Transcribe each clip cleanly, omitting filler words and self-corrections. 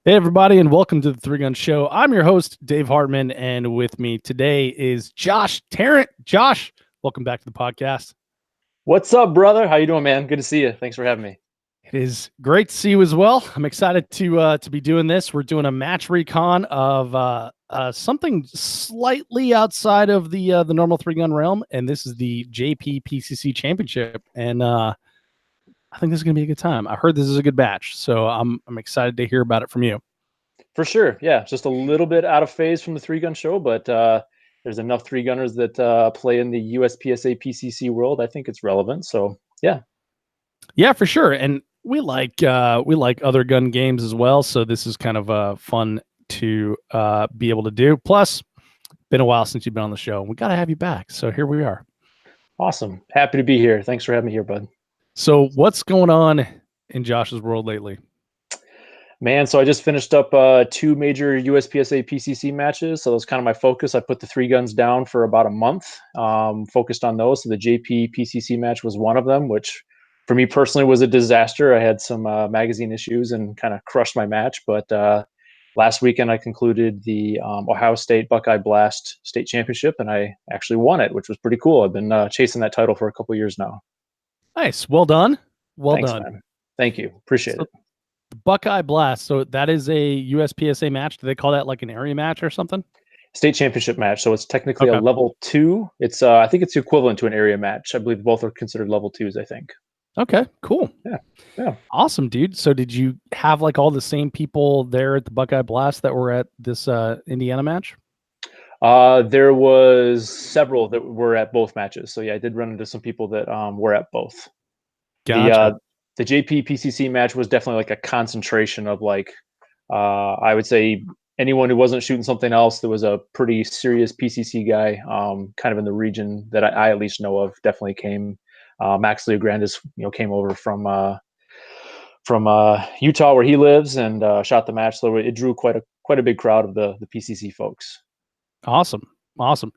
Hey, everybody, and welcome to the Three Gun Show. I'm your host, Dave Hartman, and with me today is Josh Tarrant. Josh, welcome back to the podcast. What's up, brother? How you doing, man? Good to see you. Thanks for having me. It is great to see you as well. I'm excited to be doing this. We're doing a match recon of something slightly outside of the normal three gun realm, and this is the JP PCC Championship. And I think this is going to be a good time. I heard this is a good batch, so I'm excited to hear about it from you. For sure. Yeah, just a little bit out of phase from the three gun show, but there's enough three gunners that play in the USPSA PCC world. I think it's relevant. So yeah. Yeah, for sure. And we like other gun games as well. So this is kind of fun to be able to do. Plus, been a while since you've been on the show. We got to have you back. So here we are. Awesome. Happy to be here. Thanks for having me here, bud. So what's going on in Josh's world lately? Man, so I just finished up two major USPSA PCC matches. So that was kind of my focus. I put the three guns down for about a month, focused on those. So the JP PCC match was one of them, which for me personally was a disaster. I had some magazine issues and kind of crushed my match. But last weekend I concluded the Ohio State Buckeye Blast State Championship, and I actually won it, which was pretty cool. I've been chasing that title for a couple years now. Nice. Well done. Thanks, done. Man. Thank you. Appreciate it. Buckeye Blast. So that is a USPSA match. Do they call that like an area match or something? State championship match. So it's technically a level 2. It's I think it's equivalent to an area match. I believe both are considered level 2s, I think. Okay, cool. Yeah. Awesome, dude. So did you have like all the same people there at the Buckeye Blast that were at this Indiana match? There was several that were at both matches. So yeah, I did run into some people that were at both. Gotcha. The JP PCC match was definitely like a concentration of like I would say anyone who wasn't shooting something else. There was a pretty serious PCC guy, kind of in the region that I at least know of. Definitely came. Max Leograndis, came over from Utah where he lives and shot the match. So it drew quite a big crowd of the PCC folks. Awesome.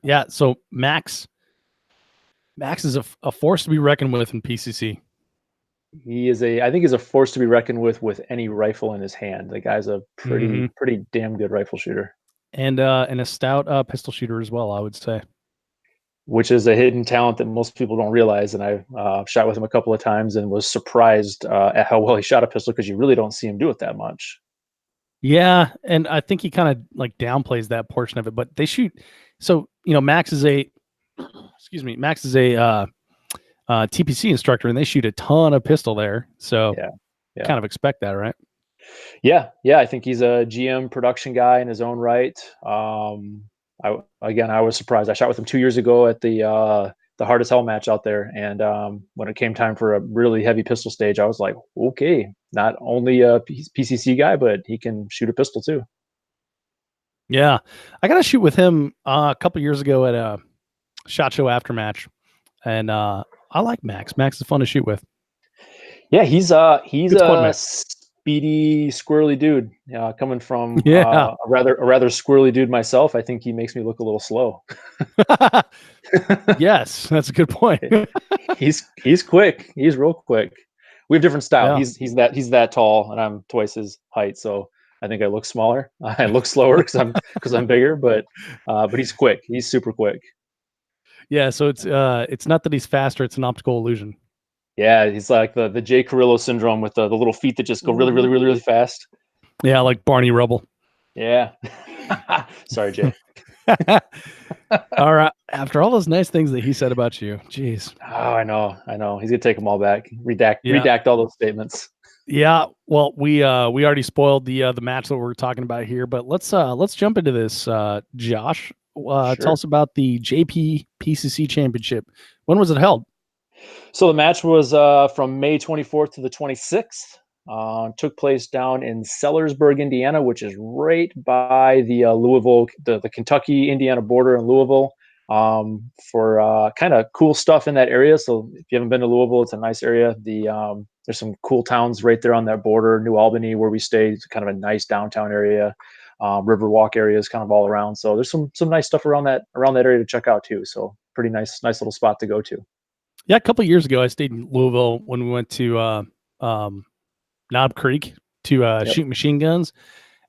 Yeah. So Max is a force to be reckoned with in PCC. I think he's a force to be reckoned with any rifle in his hand. The guy's a pretty damn good rifle shooter. And a stout pistol shooter as well, I would say. Which is a hidden talent that most people don't realize. And I shot with him a couple of times and was surprised at how well he shot a pistol, because you really don't see him do it that much. Yeah, and I think he kind of like downplays that portion of it. But they shoot. So Max is a TPC instructor, and they shoot a ton of pistol there. So yeah. Kind of expect that, right? Yeah. I think he's a GM production guy in his own right. I was surprised. I shot with him 2 years ago at the Hard as Hell match out there, and when it came time for a really heavy pistol stage, I was like, okay, not only a PCC guy, but he can shoot a pistol too. Yeah, I got to shoot with him a couple years ago at a SHOT Show aftermatch, and I like Max. Max is fun to shoot with. Yeah, he's a speedy, squirrely dude. Coming from a rather squirrely dude myself, I think he makes me look a little slow. Yes, that's a good point. He's quick. He's real quick. We have different style. Yeah. He's that tall, and I'm twice his height, so I think I look smaller. I look slower because I'm bigger, but he's quick. He's super quick. Yeah, so it's not that he's faster; it's an optical illusion. Yeah, he's like the Jay Carrillo syndrome with the little feet that just go really, really, really, really fast. Yeah, like Barney Rubble. Yeah. Sorry, Jay. All right. After all those nice things that he said about you, geez. Oh, I know. He's gonna take them all back. Redact all those statements. Yeah. Well, we already spoiled the match that we're talking about here, but let's jump into this. Josh, sure. Tell us about the JP PCC Championship. When was it held? So the match was from May 24th to the 26th. Took place down in Sellersburg, Indiana, which is right by the Louisville, the Kentucky, Indiana border in Louisville, for kind of cool stuff in that area. So if you haven't been to Louisville, it's a nice area. There's some cool towns right there on that border. New Albany, where we stayed, it's kind of a nice downtown area. Riverwalk areas kind of all around. So there's some nice stuff around that area to check out too. So pretty nice little spot to go to. Yeah, a couple of years ago, I stayed in Louisville when we went to Knob Creek to shoot machine guns,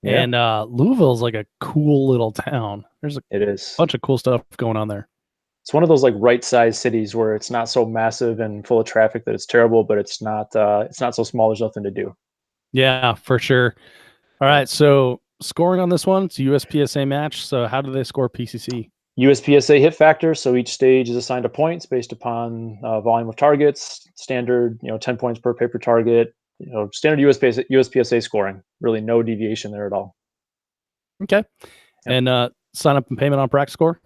Yeah, And Louisville's like a cool little town. There's a it is. bunch of cool stuff going on there. It's one of those like right-sized cities where it's not so massive and full of traffic that it's terrible, but it's not so small there's nothing to do. Yeah, for sure. All Yeah. right, so scoring on this one, it's a USPSA match. So how do they score PCC? USPSA hit factor, so each stage is assigned a points based upon volume of targets, standard, 10 points per paper target, standard USPSA scoring. Really no deviation there at all. Okay. Yep. And sign up and payment on practice score?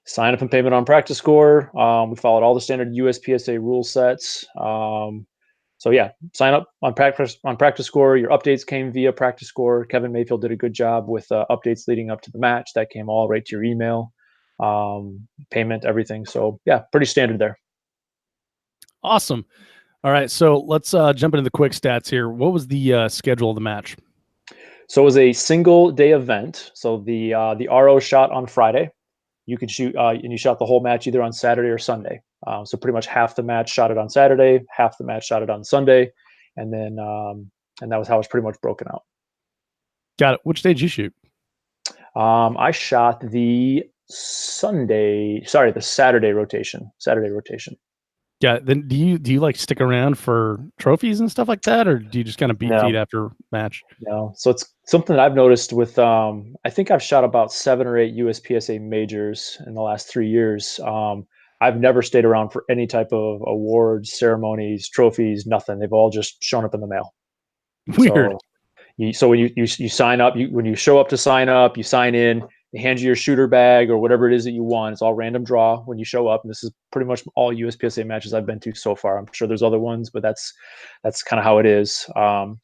Sign up and payment on practice score. We followed all the standard USPSA rule sets. So yeah, sign up on practice score. Your updates came via practice score. Kevin Mayfield did a good job with updates leading up to the match. That came all right to your email, payment, everything. So yeah, pretty standard there. Awesome. All right, so let's jump into the quick stats here. What was the schedule of the match? So it was a single day event. So the RO shot on Friday. You could shoot and you shot the whole match either on Saturday or Sunday. So pretty much half the match shot it on Saturday, half the match shot it on Sunday, and then and that was how it was pretty much broken out. Got it. Which day did you shoot? I shot the Saturday rotation. Saturday rotation. Yeah. Then do you like stick around for trophies and stuff like that, or do you just kind of beat feet No, after match? no. So it's something that I've noticed with. I think I've shot about 7 or 8 USPSA majors in the last 3 years. I've never stayed around for any type of awards, ceremonies, trophies, nothing. They've all just shown up in the mail. Weird. So so when you sign up, when you show up to sign up, you sign in, they hand you your shooter bag or whatever it is that you want. It's all random draw when you show up. And this is pretty much all USPSA matches I've been to so far. I'm sure there's other ones, but that's kind of how it is.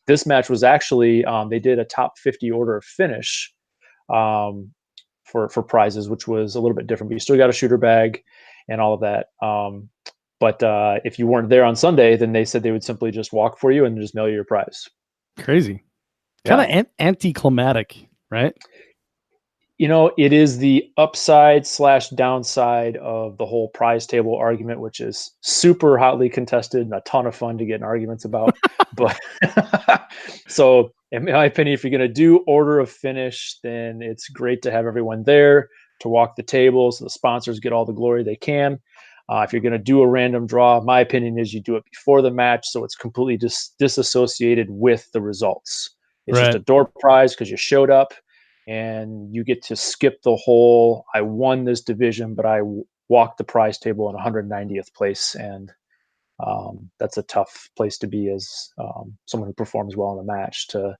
This match was actually they did a top 50 order of finish for prizes, which was a little bit different. But you still got a shooter bag and all of that. But if you weren't there on Sunday, then they said they would simply just walk for you and just mail you your prize. Crazy. Yeah. Kind of anticlimactic, right? It is the upside / downside of the whole prize table argument, which is super hotly contested and a ton of fun to get in arguments about. But so, in my opinion, if you're going to do order of finish, then it's great to have everyone there to walk the table so the sponsors get all the glory they can. If you're going to do a random draw, my opinion is you do it before the match so it's completely disassociated with the results. It's just Right. a door prize because you showed up and you get to skip the whole I won this division, but I walked the prize table in 190th place. And that's a tough place to be as someone who performs well in the match to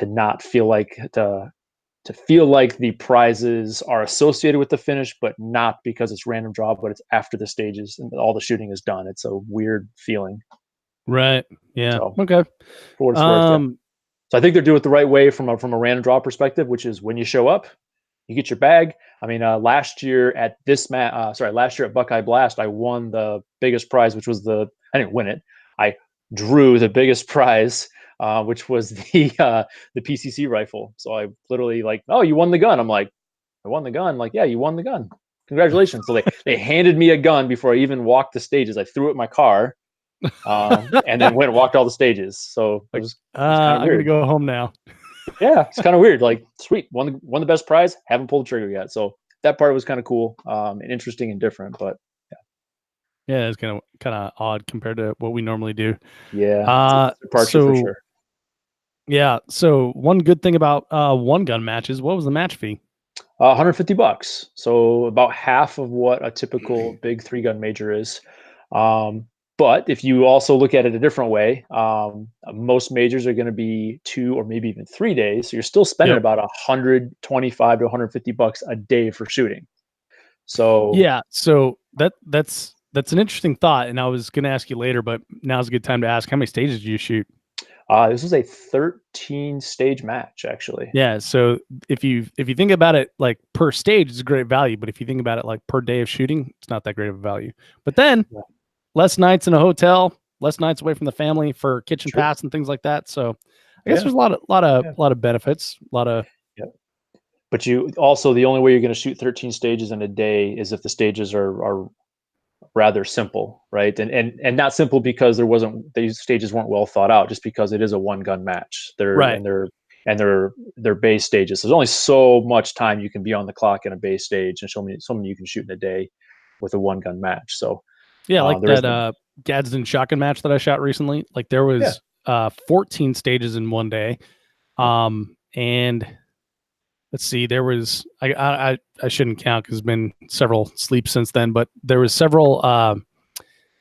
not feel like to feel like the prizes are associated with the finish, but not because it's random draw, but it's after the stages and all the shooting is done. It's a weird feeling. Right. Yeah. So Okay. for what it's worth, yeah. So I think they're doing it the right way from a random draw perspective, which is when you show up, you get your bag. I mean, last year at last year at Buckeye Blast, I won the biggest prize, which was I didn't win it. I drew the biggest prize, which was the PCC rifle. So I literally like, oh, you won the gun. I'm like, I won the gun. Like, yeah, you won the gun. Congratulations. So they handed me a gun before I even walked the stages. I threw it in my car, and then went and walked all the stages. So it was kind of I'm gonna weird. go home now. Yeah, it's kind of weird. Like, sweet, won the best prize. Haven't pulled the trigger yet. So that part was kind of cool, and interesting and different. But Yeah, it's kind of odd compared to what we normally do. yeah, it's a departure for sure. Yeah, so one good thing about one gun matches, what was the match fee? $150. So about half of what a typical big 3-gun major is. But if you also look at it a different way, most majors are going to be 2 or maybe even 3 days. So you're still spending about $125 to $150 a day for shooting. So yeah, so that's an interesting thought, and I was going to ask you later, but now's a good time to ask, how many stages did you shoot? this was a 13-stage match, actually. Yeah, so if you think about it like per stage, it's a great value, but if you think about it like per day of shooting, it's not that great of a value. But then less nights in a hotel, less nights away from the family for kitchen pass and things like that. So I guess there's a lot of benefits, a lot of. But you also, the only way you're going to shoot 13 stages in a day is if the stages are rather simple, right? And not simple because these stages weren't well thought out, just because it is a 1-gun match. They're and they're base stages. There's only so much time you can be on the clock in a base stage, and so many you can shoot in a day with a one gun match. So Yeah, like there is that Gadsden shotgun match that I shot recently. Like there yeah. was 14 stages in one day. And let's see, there was I shouldn't count because there's been several sleeps since then, but there was several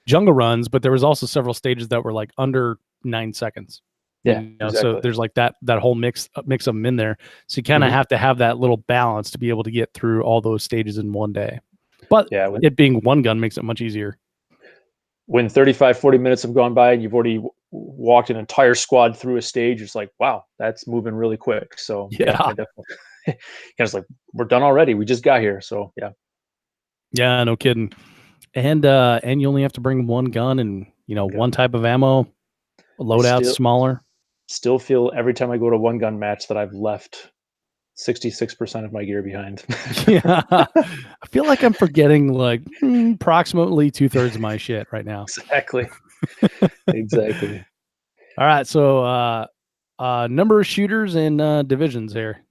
jungle runs, but there was also several stages that were like under 9 seconds. Yeah, So exactly. there's like that whole mix of them in there. So you kind of have to have that little balance to be able to get through all those stages in one day. But yeah, it being one gun makes it much easier. When 35, 40 minutes have gone by and you've already walked an entire squad through a stage, it's like, wow, that's moving really quick. So yeah, I definitely. It's like, we're done already. We just got here. So yeah. Yeah, no kidding. And you only have to bring one gun and one type of ammo. Loadout smaller. Still feel every time I go to one gun match that I've left 66% of my gear behind. Yeah, I feel like I'm forgetting like approximately 2/3 of my shit right now. Exactly. Exactly. All right, so number of shooters and divisions here.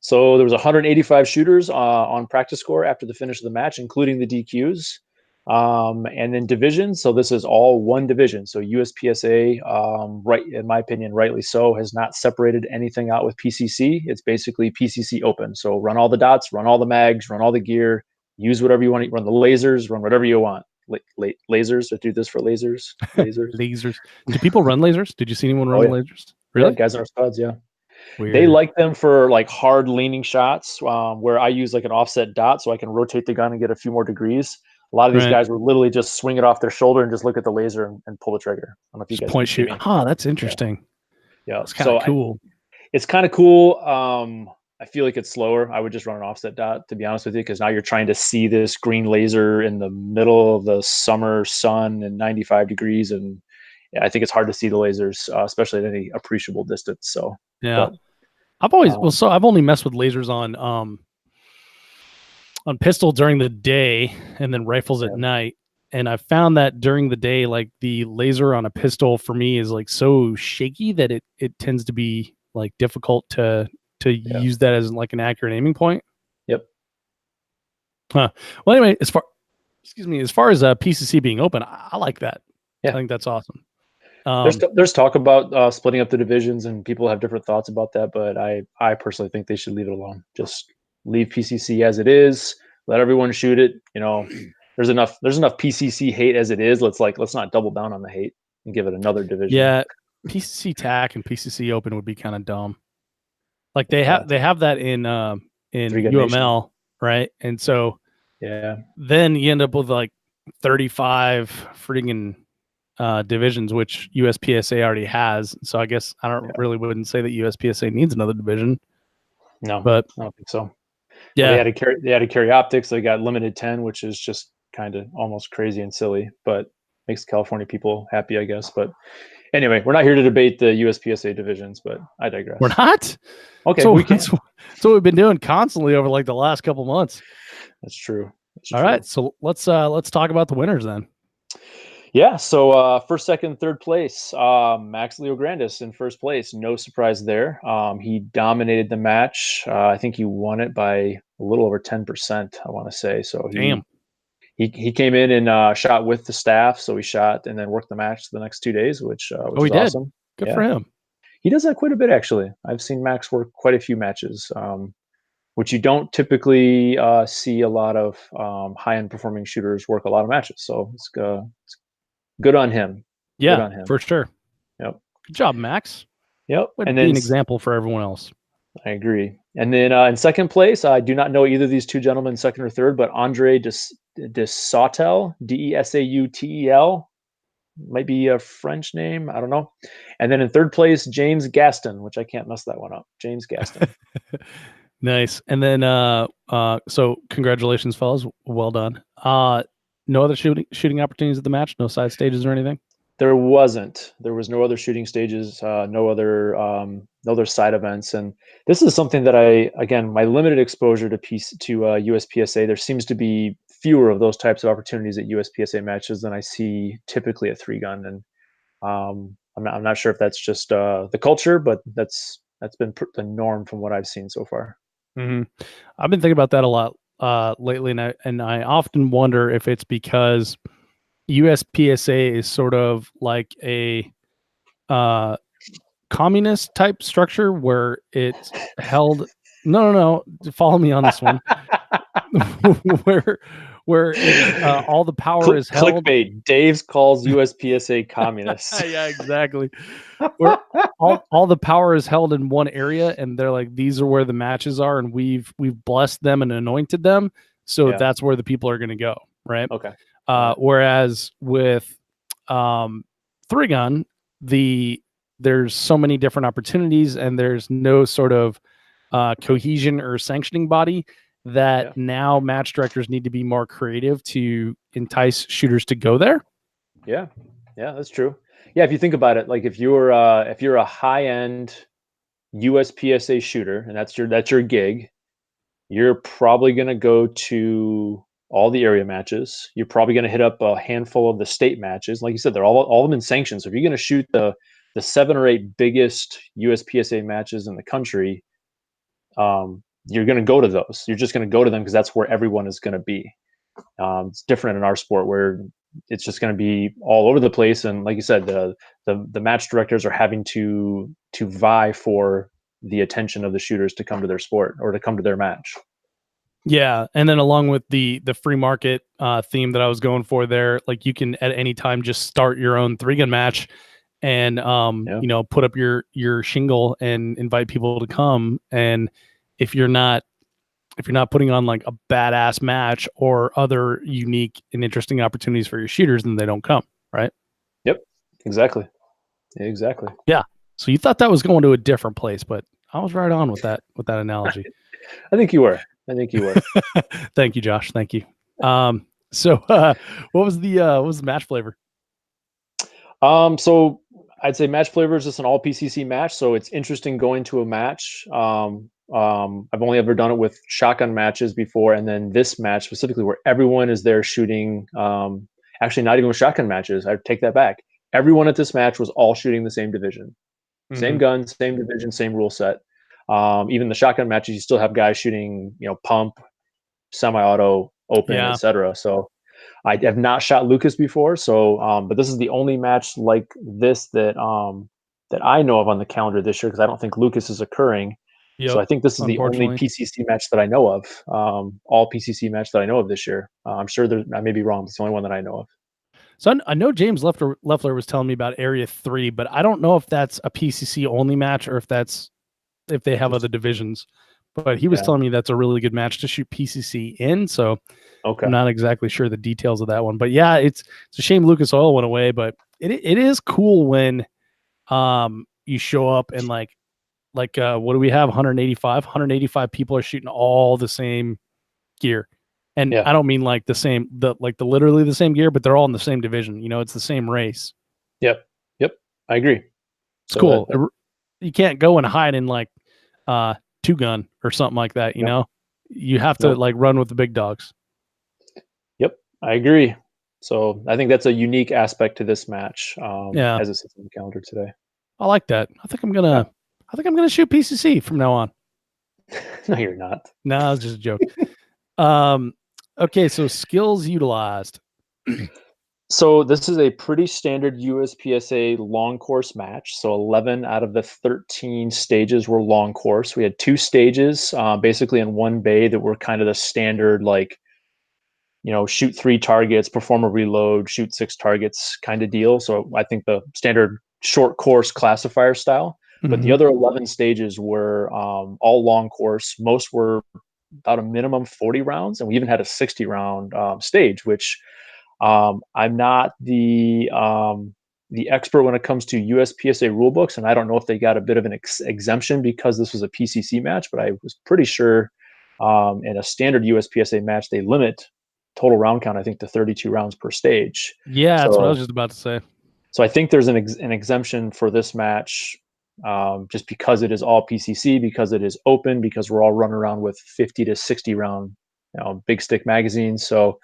So there was 185 shooters on practice score after the finish of the match, including the DQs. And then divisions. So this is all one division. So USPSA, right, in my opinion, rightly so, has not separated anything out with PCC. It's basically PCC open. So run all the dots, run all the mags, run all the gear, use whatever you want. Run the lasers, run whatever you want. Lasers. I do this for lasers. Lasers. Do people run lasers? Did you see anyone run lasers? Really? Yeah, Guys in our squads, yeah. Weird. They like them for like hard leaning shots, where I use like an offset dot so I can rotate the gun and get a few more degrees. A lot of these guys will literally just swing it off their shoulder and just look at the laser and pull the trigger. I don't know if you guys point shoot. Oh, that's interesting. Yeah, it's kind of cool. It's kind of cool. I feel like it's slower. I would just run an offset dot, to be honest with you, because now you're trying to see this green laser in the middle of the summer sun and 95 degrees, and yeah, I think it's hard to see the lasers, especially at any appreciable distance. So yeah. But, I've always I've only messed with lasers on pistol during the day and then rifles at night. And I found that during the day, like the laser on a pistol for me is like so shaky that it tends to be like difficult to use that as like an accurate aiming point. Yep. Well, anyway, as far as PCC being open, I like that. Yeah. I think that's awesome. There's talk about splitting up the divisions, and people have different thoughts about that, but I personally think they should leave it alone. Just leave PCC as it is. Let everyone shoot it. There's enough PCC hate as it is. Let's not double down on the hate and give it another division. Yeah, PCC TAC and PCC Open would be kind of dumb. Like they have that in UML, right? And so then you end up with like 35 freaking divisions, which USPSA already has. So I guess I wouldn't say that USPSA needs another division. No, but I don't think so. Yeah, well, they had to carry optics. They got limited 10, which is just kind of almost crazy and silly, but makes California people happy, I guess. But anyway, we're not here to debate the USPSA divisions, but I digress. We're not. Okay, so that's what we've been doing constantly over like the last couple months. That's true. All right, so let's talk about the winners then. Yeah, so first, second, third place, Max Leograndis in first place. No surprise there. He dominated the match. I think he won it by a little over 10%, I want to say. So he came in and shot with the staff. So he shot and then worked the match the next 2 days, which was awesome. Good for him. He does that quite a bit, actually. I've seen Max work quite a few matches, which you don't typically see a lot of high-end performing shooters work a lot of matches. So it's good on him. Yeah, good on him. For sure. Yep. Good job, Max. Yep. And then be an example for everyone else. I agree. And then in second place, I do not know either of these two gentlemen, second or third, but Andre Desautel, Desautel, might be a French name. I don't know. And then in third place, James Gaston, which I can't mess that one up. James Gaston. Nice. And then so congratulations, fellas. Well done. No other shooting opportunities at the match? No side stages or anything? There wasn't. There was no other shooting stages, no other side events. And this is something that my limited exposure to USPSA, there seems to be fewer of those types of opportunities at USPSA matches than I see typically at 3-gun. And I'm not sure if that's just the culture, but that's That's been the norm from what I've seen so far. Mm-hmm. I've been thinking about that a lot lately, and I often wonder if it's because USPSA is sort of like a uh, communist type structure where it's held. No, no, no. Follow me on this one. where where it's all the power is held. Clickbait. Dave calls USPSA communists. Yeah, exactly. Where all the power is held in one area, and they're like, these are where the matches are, and we've blessed them and anointed them, so Yeah. that's where the people are going to go, right? Okay. Whereas with three gun, there's so many different opportunities, and there's no sort of cohesion or sanctioning body that now match directors need to be more creative to entice shooters to go there. Yeah, that's true. Yeah, if you think about it, like if you're a high end USPSA shooter and that's your gig, you're probably going to go to all the area matches. You're probably going to hit up a handful of the state matches. Like you said, they're all of them in sanctions. So if you're going to shoot the 7 or 8 biggest USPSA matches in the country, you're going to go to those. You're just going to go to them because that's where everyone is going to be. It's different in our sport where it's just going to be all over the place, and like you said, the match directors are having to vie for the attention of the shooters to come to their sport or to come to their match. Yeah, and then along with the free market theme that I was going for there, like you can at any time just start your own 3-gun match, and you know, put up your shingle and invite people to come. And if you're not putting on like a badass match or other unique and interesting opportunities for your shooters, then they don't come, right? Yep, exactly. Yeah. So you thought that was going to a different place, but I was right on with that analogy. I think you were. Thank you, Josh. Thank you. So what was the match flavor? So I'd say match flavor is just an all PCC match, so it's interesting going to a match. I've only ever done it with shotgun matches before, and then this match specifically where everyone is there shooting. Actually, not even with shotgun matches. I take that back. Everyone at this match was all shooting the same division, same gun, same division, same rule set. Even the shotgun matches, you still have guys shooting, pump, semi-auto, open, etc. So I have not shot Lucas before, so but this is the only match like this that I know of on the calendar this year because I don't think Lucas is occurring. Yep, so I think this is the only PCC match that I know of, all PCC match that I know of this year. I'm sure I may be wrong, but it's the only one that I know of. So I know James Leffler was telling me about Area 3, but I don't know if that's a PCC only match or if they have other divisions. But he was telling me that's a really good match to shoot PCC in. So I'm not exactly sure the details of that one. But yeah, it's a shame Lucas Oil went away. But it is cool when you show up and like what do we have? 185 people are shooting all the same gear. And I don't mean like the literally the same gear, but they're all in the same division. It's the same race. Yep. I agree. It's cool. You can't go and hide in like 2-gun or something like that. You know, you have to like run with the big dogs. Yep, I agree. So I think that's a unique aspect to this match. As it sits on the calendar today. I like that. I think I'm gonna shoot PCC from now on. No, you're not. No, it's just a joke. Okay, so skills utilized. So this is a pretty standard USPSA long course match. So 11 out of the 13 stages were long course. We had 2 stages, basically in one bay that were kind of the standard, like, shoot 3 targets, perform a reload, shoot 6 targets kind of deal. So I think the standard short course classifier style. But the other 11 stages were all long course. Most were about a minimum 40 rounds, and we even had a 60 round stage, which I'm not the expert when it comes to USPSA rule books, and I don't know if they got a bit of an exemption because this was a PCC match, but I was pretty sure in a standard USPSA match they limit total round count, I think, to 32 rounds per stage. Yeah, that's what I was just about to say. So I think there's an exemption for this match, just because it is all PCC, because it is open, because we're all running around with 50 to 60 round big stick magazines. So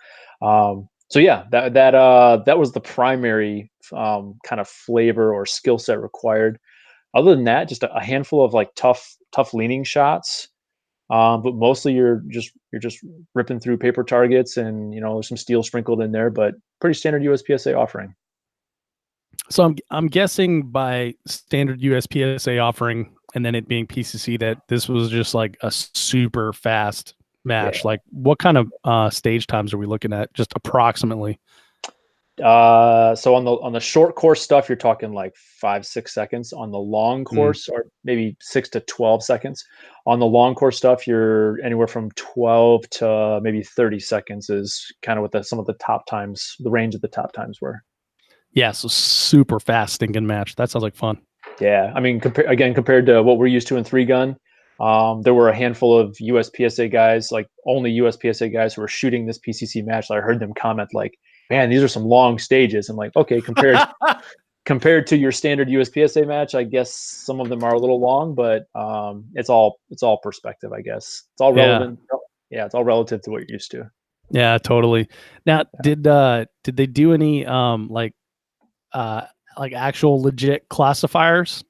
yeah, that was the primary kind of flavor or skill set required. Other than that, just a handful of like tough leaning shots. But mostly you're just ripping through paper targets, and there's some steel sprinkled in there, but pretty standard USPSA offering. So I'm guessing by standard USPSA offering and then it being PCC that this was just like a super fast match. Yeah. Like what kind of stage times are we looking at just approximately? So on the short course stuff, you're talking like 5-6 seconds. On the long course, or maybe 6 to 12 seconds. On the long course stuff, you're anywhere from 12 to maybe 30 seconds is kind of what some of the top times, the range of the top times were. Yeah, so super fast stinking match. That sounds like fun. Yeah, I mean, compared to what we're used to in three gun, there were a handful of USPSA guys, like only USPSA guys, who were shooting this PCC match. I heard them comment like, "Man, these are some long stages." I'm like, okay, compared to your standard USPSA match, I guess some of them are a little long, but it's all perspective, I guess. It's all relevant. Yeah, it's all relative to what you're used to. Yeah, totally. Now, did they do any like actual legit classifiers?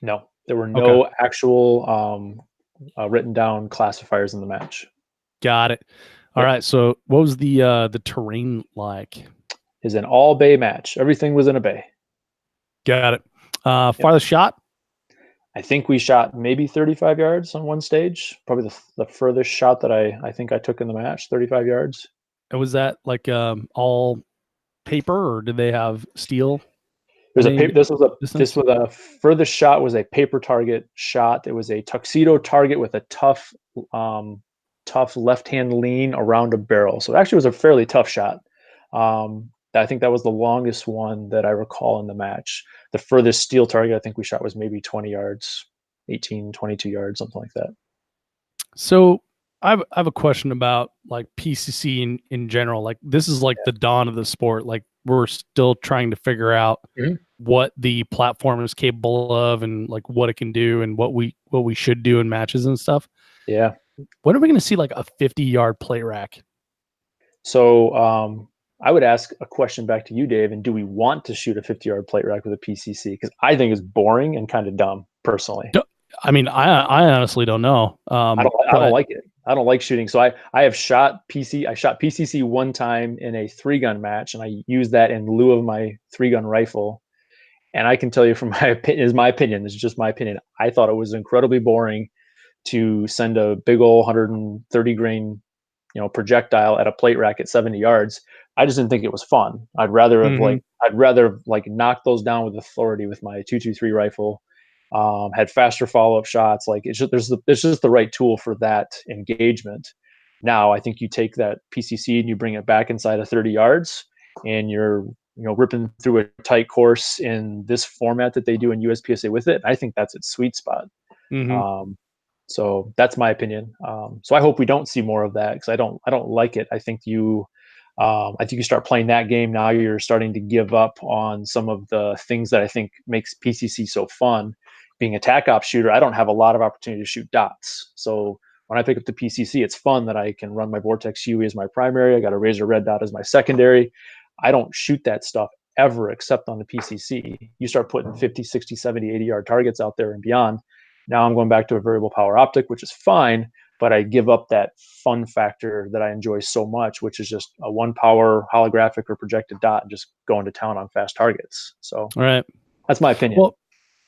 No, there were Okay. no actual written down classifiers in the match. Got it. All Yep. right. So what was the terrain like? Is an all bay match. Everything was in a bay. Got it. Farthest shot? I think we shot maybe 35 yards on one stage. Probably the furthest shot that I think I took in the match, 35 yards. And was that like all paper or did they have steel? There's a paper. This was distance? a furthest shot was a paper target shot. It was a tuxedo target with a tough left hand lean around a barrel. So it actually was a fairly tough shot. I think that was the longest one that I recall in the match. The furthest steel target I think we shot was maybe 20 yards, 18, 22 yards, something like that. So I have a question about like PCC in general. Like this is like the dawn of the sport. Like we're still trying to figure out what the platform is capable of and like what it can do and what we should do in matches and stuff. Yeah. When are we going to see like a 50-yard plate rack? So I would ask a question back to you, Dave. And do we want to shoot a 50-yard plate rack with a PCC? Because I think it's boring and kind of dumb, personally. I mean, I honestly don't know. I don't like it. I don't like shooting. So I have shot PC. I shot PCC one time in a 3-gun match, and I used that in lieu of my 3-gun rifle. And I can tell you from my opinion, this is just my opinion. I thought it was incredibly boring to send a big old 130 grain, projectile at a plate rack at 70 yards. I just didn't think it was fun. I'd rather have knocked those down with authority with my 223 rifle. Had faster follow-up shots. Like it's just the right tool for that engagement. Now I think you take that PCC and you bring it back inside of 30 yards, and you're ripping through a tight course in this format that they do in USPSA with it. I think that's its sweet spot. So that's my opinion. So I hope we don't see more of that, because I don't like it. I think you start playing that game, now you're starting to give up on some of the things that I think makes PCC so fun. Being a TAC op shooter, I don't have a lot of opportunity to shoot dots. So when I pick up the PCC, it's fun that I can run my Vortex UE as my primary. I got a Razor Red Dot as my secondary. I don't shoot that stuff ever except on the PCC. You start putting 50, 60, 70, 80 yard targets out there and beyond. Now I'm going back to a variable power optic, which is fine, but I give up that fun factor that I enjoy so much, which is just a 1-power holographic or projected dot and just going to town on fast targets. So all right, that's my opinion. Well,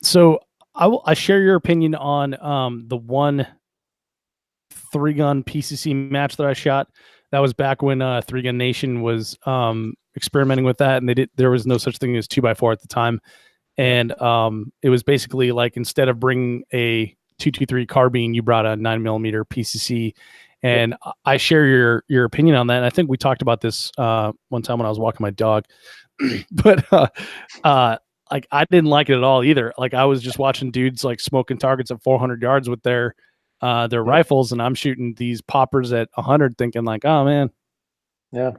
so I share your opinion on the one 3-gun PCC match that I shot. That was back when 3-Gun Nation was experimenting with that, and there was no such thing as 2x4 at the time. And it was basically like, instead of bringing a 223 carbine, you brought a 9mm PCC. And I share your opinion on that. And I think we talked about this one time when I was walking my dog. But like I didn't like it at all either. Like I was just watching dudes like smoking targets at 400 yards with their rifles, and I'm shooting these poppers at 100, thinking like, oh man, I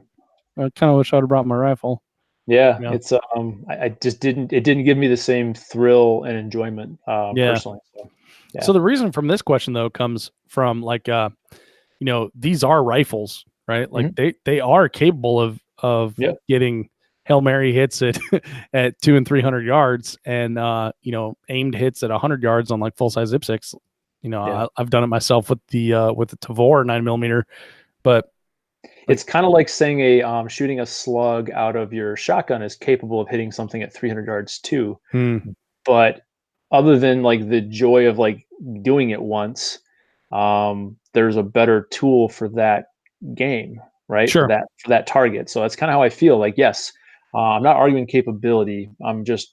kind of wish I'd have brought my rifle. Yeah, it's I just it didn't give me the same thrill and enjoyment personally. So the reason from this question though comes from like these are rifles, right? Like they are capable of getting Hail Mary hits at at 200 and 300 yards, and aimed hits at 100 yards on like full size IPSCs. I've done it myself with the Tavor 9mm, but it's kind of like saying shooting a slug out of your shotgun is capable of hitting something at 300 yards too. But other than like the joy of like doing it once, there's a better tool for that game, right? Sure. For that target. So that's kind of how I feel. Like, yes, I'm not arguing capability.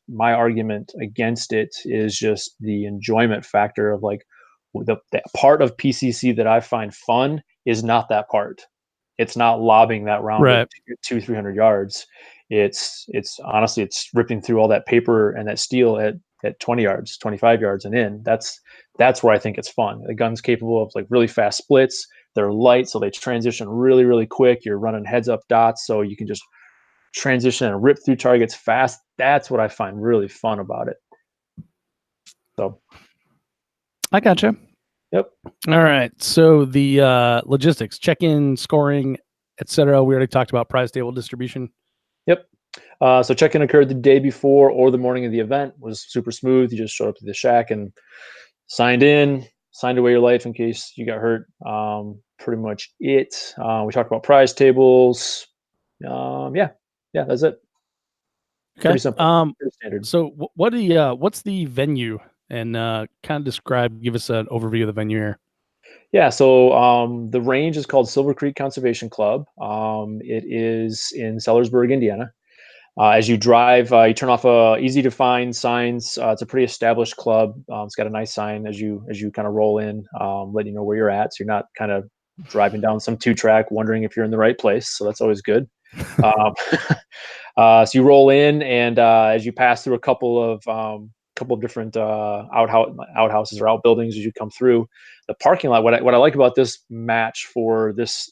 My argument against it is just the enjoyment factor of like the part of PCC that I find fun is not that part. It's not lobbing that round Right. at 200-300 yards. It's honestly, it's ripping through all that paper and that steel at 20 yards, 25 yards and in. That's where I think it's fun. The gun's capable of like really fast splits. They're light, so they transition really, really quick. You're running heads up dots, so you can just transition and rip through targets fast. That's what I find really fun about it. So I gotcha. Yep. All right. So the logistics, check-in, scoring, etc. We already talked about prize table distribution. Yep. So check-in occurred the day before or the morning of the event. Was super smooth. You just showed up to the shack and signed away your life in case you got hurt. Pretty much it. We talked about prize tables. Yeah, that's it. Okay. Pretty simple. Pretty standard. So what's the venue, and kind of give us an overview of the venue here. Yeah, so the range is called Silver Creek Conservation Club. It is in Sellersburg, Indiana. As you drive, you turn off easy to find signs. It's a pretty established club. It's got a nice sign as you kind of roll in, letting you know where you're at. So you're not kind of driving down some 2-track wondering if you're in the right place. So that's always good. So you roll in, and as you pass through a couple of different outhouses or outbuildings as you come through the parking lot. What I like about this match for this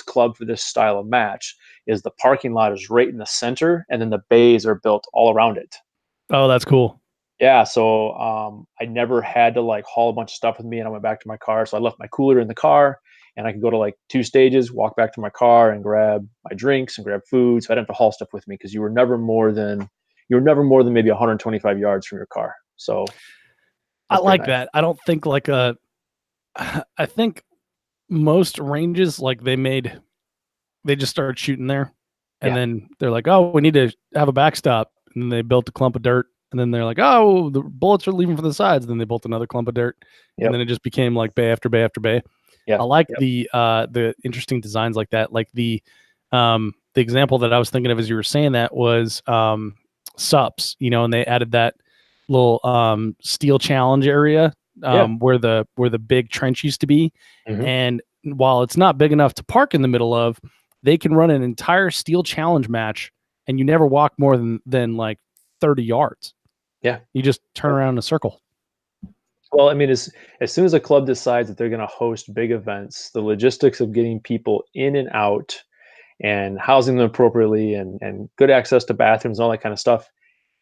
club for this style of match is the parking lot is right in the center, and then the bays are built all around it. Oh, that's cool. Yeah, so I never had to like haul a bunch of stuff with me, and I went back to my car. So I left my cooler in the car, and I could go to like 2 stages, walk back to my car, and grab my drinks and grab food. So I didn't have to haul stuff with me because you were never more than maybe 125 yards from your car. So I like that. I don't think like I think most ranges like they just started shooting there, and then they're like, oh, we need to have a backstop, and then they built a clump of dirt, and then they're like, oh, the bullets are leaving from the sides, and then they built another clump of dirt, and then it just became like bay after bay after bay. I like the interesting designs like that. Like the example that I was thinking of as you were saying that was SUPs, and they added that little steel challenge area where the big trench used to be. And while it's not big enough to park in the middle of, they can run an entire steel challenge match, and you never walk more than like 30 yards. Yeah. You just turn around in a circle. Well, I mean, as soon as a club decides that they're going to host big events, the logistics of getting people in and out and housing them appropriately and good access to bathrooms and all that kind of stuff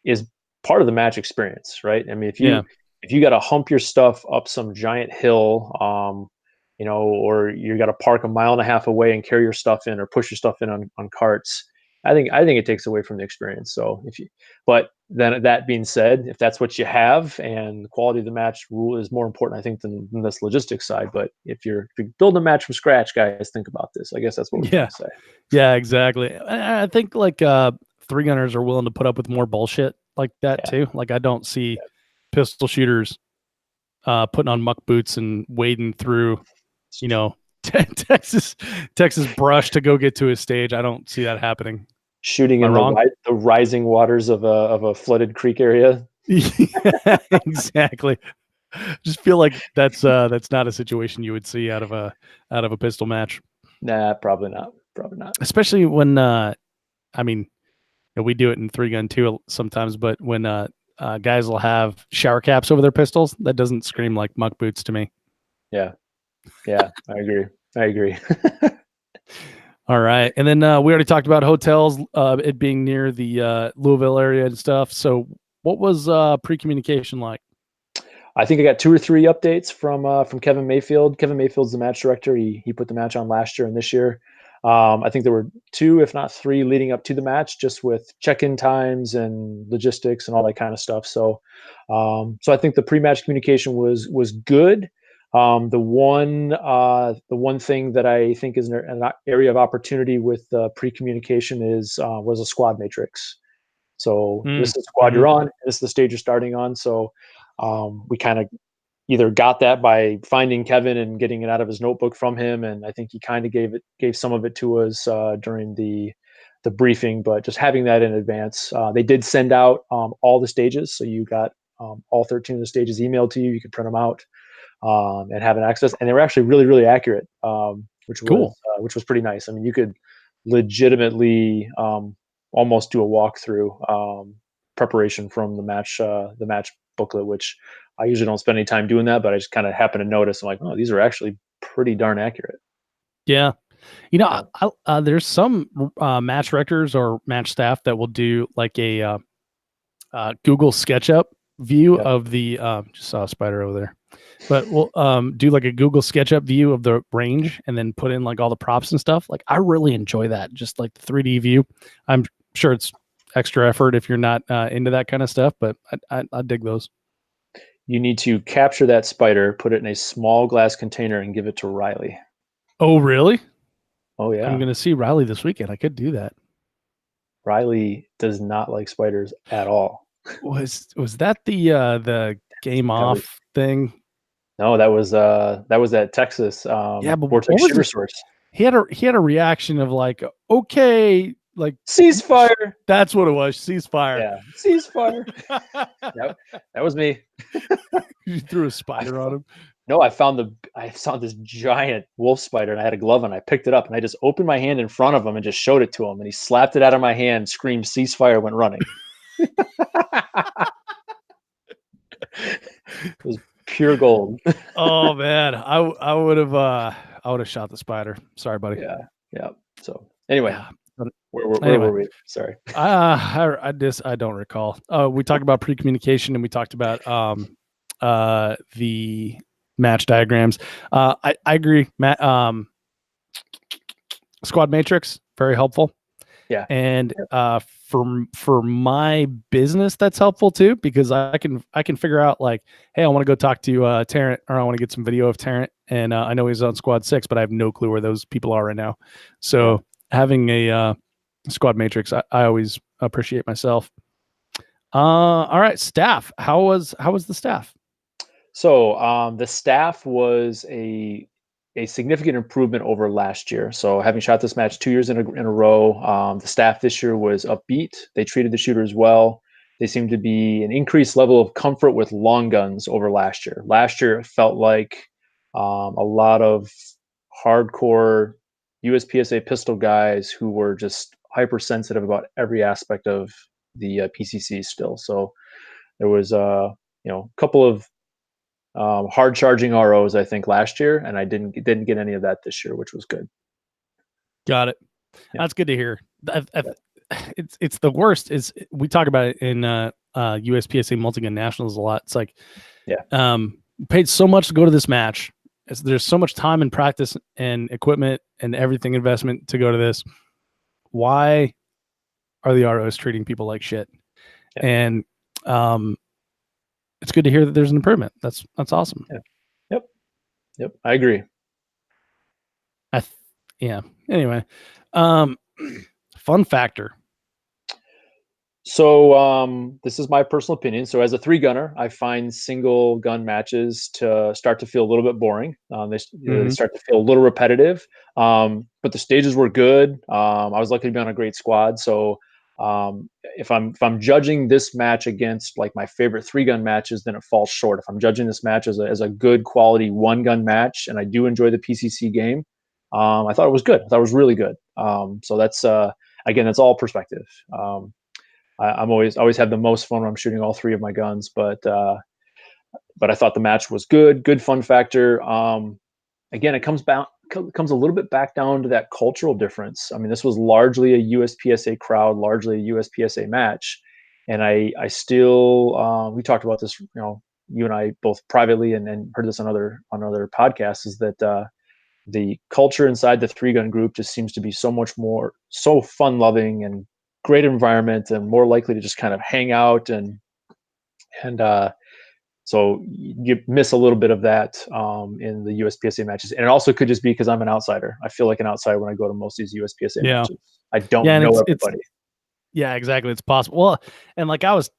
is part of the match experience, right? I mean, if you got to hump your stuff up some giant hill, or you got to park 1.5 miles away and carry your stuff in or push your stuff in on carts, I think it takes away from the experience. So but then that being said, if that's what you have and the quality of the match rule is more important, I think, than this logistics side. But if you're building a match from scratch, guys, think about this. I guess that's what we're trying to say. Yeah, exactly. I think like 3-gunners are willing to put up with more bullshit like that too. Like I don't see pistol shooters putting on muck boots and wading through, Texas brush to go get to his stage. I don't see that happening. Shooting in the rising waters of a flooded creek area. Yeah, exactly. Just feel like that's not a situation you would see out of a pistol match. Nah, probably not. Probably not. Especially when I mean, we do it in 3-gun too sometimes, but when guys will have shower caps over their pistols, that doesn't scream like muck boots to me. Yeah, I agree. All right, and then we already talked about hotels, it being near the Louisville area and stuff. So, what was pre-communication like? I think I got 2 or 3 updates from Kevin Mayfield. Kevin Mayfield's the match director. He put the match on last year and this year. I think there were 2, if not 3, leading up to the match, just with check-in times and logistics and all that kind of stuff. So I think the pre-match communication was good. The one thing that I think is an area of opportunity with pre-communication was a squad matrix. So this is the squad Mm-hmm. you're on. This is the stage you're starting on. So we kind of either got that by finding Kevin and getting it out of his notebook from him, and I think he kind of gave some of it to us during the briefing. But just having that in advance, they did send out all the stages, so you got all 13 of the stages emailed to you. You could print them out and have an access, and they were actually really, really accurate, Cool. which was pretty nice. I mean, you could legitimately almost do a walkthrough preparation from the match booklet, which I usually don't spend any time doing that, but I just kind of happen to notice. I'm like, oh, these are actually pretty darn accurate. Yeah. There's some match directors or match staff that will do like a Google SketchUp view Yeah. of the just saw a spider over there, but we'll do like a Google SketchUp view of the range and then put in like all the props and stuff. Like I really enjoy that, just like the 3D view. I'm sure it's extra effort if you're not into that kind of stuff, but I dig those. You need to capture that spider, put it in a small glass container, and give it to Riley. Oh, really? Oh yeah, I'm gonna see Riley this weekend. I could do that. Riley does not like spiders at all. Was that the game That was off thing? no, that was at Texas Yeah, but what Vortex was Shooter it? Source. He had a reaction of like, okay, like Ceasefire. that's what it was. Ceasefire. Yeah, ceasefire. Yep, that was me. You threw a I spider on him. No, I saw this giant wolf spider, and I had a glove on. I picked it up, and I just opened my hand in front of him and just showed it to him, and he slapped it out of my hand, screamed "ceasefire," went running. It was pure gold. Oh man, I would have shot the spider. Sorry, buddy. Yeah, yeah. So anyway, Yeah. But where anyway, were we? Sorry. I don't recall. We talked about pre-communication and we talked about the match diagrams. I agree, Matt. Squad matrix very helpful. Yeah. And for my business, that's helpful too, because I can figure out like, hey, I want to go talk to Tarrant, or I want to get some video of Tarrant, and I know he's on Squad 6, but I have no clue where those people are right now. So having a squad matrix, I always appreciate myself. All right, staff. How was the staff? So the staff was a significant improvement over last year. So having shot this match 2 years in a row, the staff this year was upbeat. They treated the shooters well. They seemed to be an increased level of comfort with long guns over last year. Last year, it felt like a lot of hardcore USPSA pistol guys who were just hypersensitive about every aspect of the PCC still. So there was a couple of hard charging ROs, I think, last year, and I didn't get any of that this year, which was good. Got it. Yeah. That's good to hear. It's the worst. Is we talk about it in USPSA Multigun Nationals a lot. It's like, paid so much to go to this match. There's so much time and practice and equipment and everything investment to go to this. Why are the ROs treating people like shit? Yeah. And it's good to hear that there's an improvement. That's awesome. Yeah. Yep. I agree. Yeah. Anyway, fun factor. So this is my personal opinion. So as a 3-gunner, I find single gun matches to start to feel a little bit boring. They start to feel a little repetitive. But the stages were good. I was lucky to be on a great squad. So if I'm judging this match against like my favorite 3-gun matches, then it falls short. If I'm judging this match as a good quality 1-gun match, and I do enjoy the PCC game, I thought it was good. I thought it was really good. So that's again, that's all perspective. I'm always have the most fun when I'm shooting all 3 of my guns, but I thought the match was good fun factor. Again, it comes a little bit back down to that cultural difference. I mean, this was largely a USPSA crowd, largely a USPSA match, and I still we talked about this, you and I both privately, and heard this on other podcasts, is that the culture inside the 3-gun group just seems to be so fun loving and great environment, and more likely to just kind of hang out and so you miss a little bit of that in the USPSA matches. And it also could just be because I'm an outsider. I feel like an outsider when I go to most of these USPSA matches. I don't know everybody. Yeah, exactly. It's possible. Well, and like I was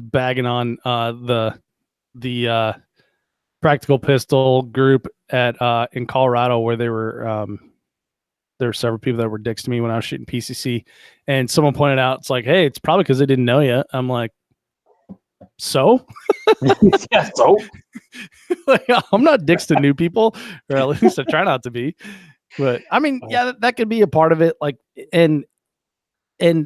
bagging on the practical pistol group at in Colorado, where there were several people that were dicks to me when I was shooting PCC, and someone pointed out, it's like, hey, it's probably because they didn't know you. I'm like, so yeah, so like, I'm not dicks to new people, or at least I try not to be. But I mean, yeah, that could be a part of it. Like, and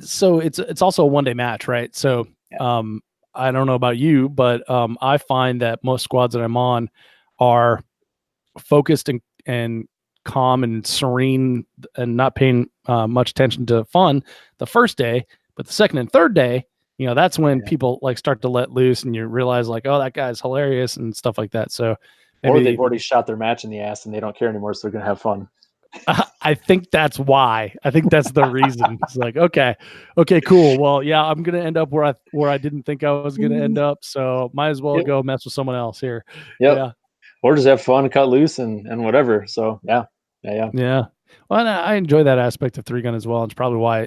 so it's also a 1-day match, right? So I don't know about you, but I find that most squads that I'm on are focused and calm and serene and not paying much attention to fun the first day, but the second and third day, that's when people like start to let loose, and you realize like, oh, that guy's hilarious and stuff like that. So or they've already shot their match in the ass and they don't care anymore, so they're gonna have fun. I think that's why. I think that's the reason. It's like, okay, cool. Well, yeah, I'm gonna end up where I didn't think I was gonna end up, so might as well go mess with someone else here. Yep. Yeah. Or just have fun, cut loose, and whatever. So yeah. Well, I enjoy that aspect of 3-gun as well. It's probably why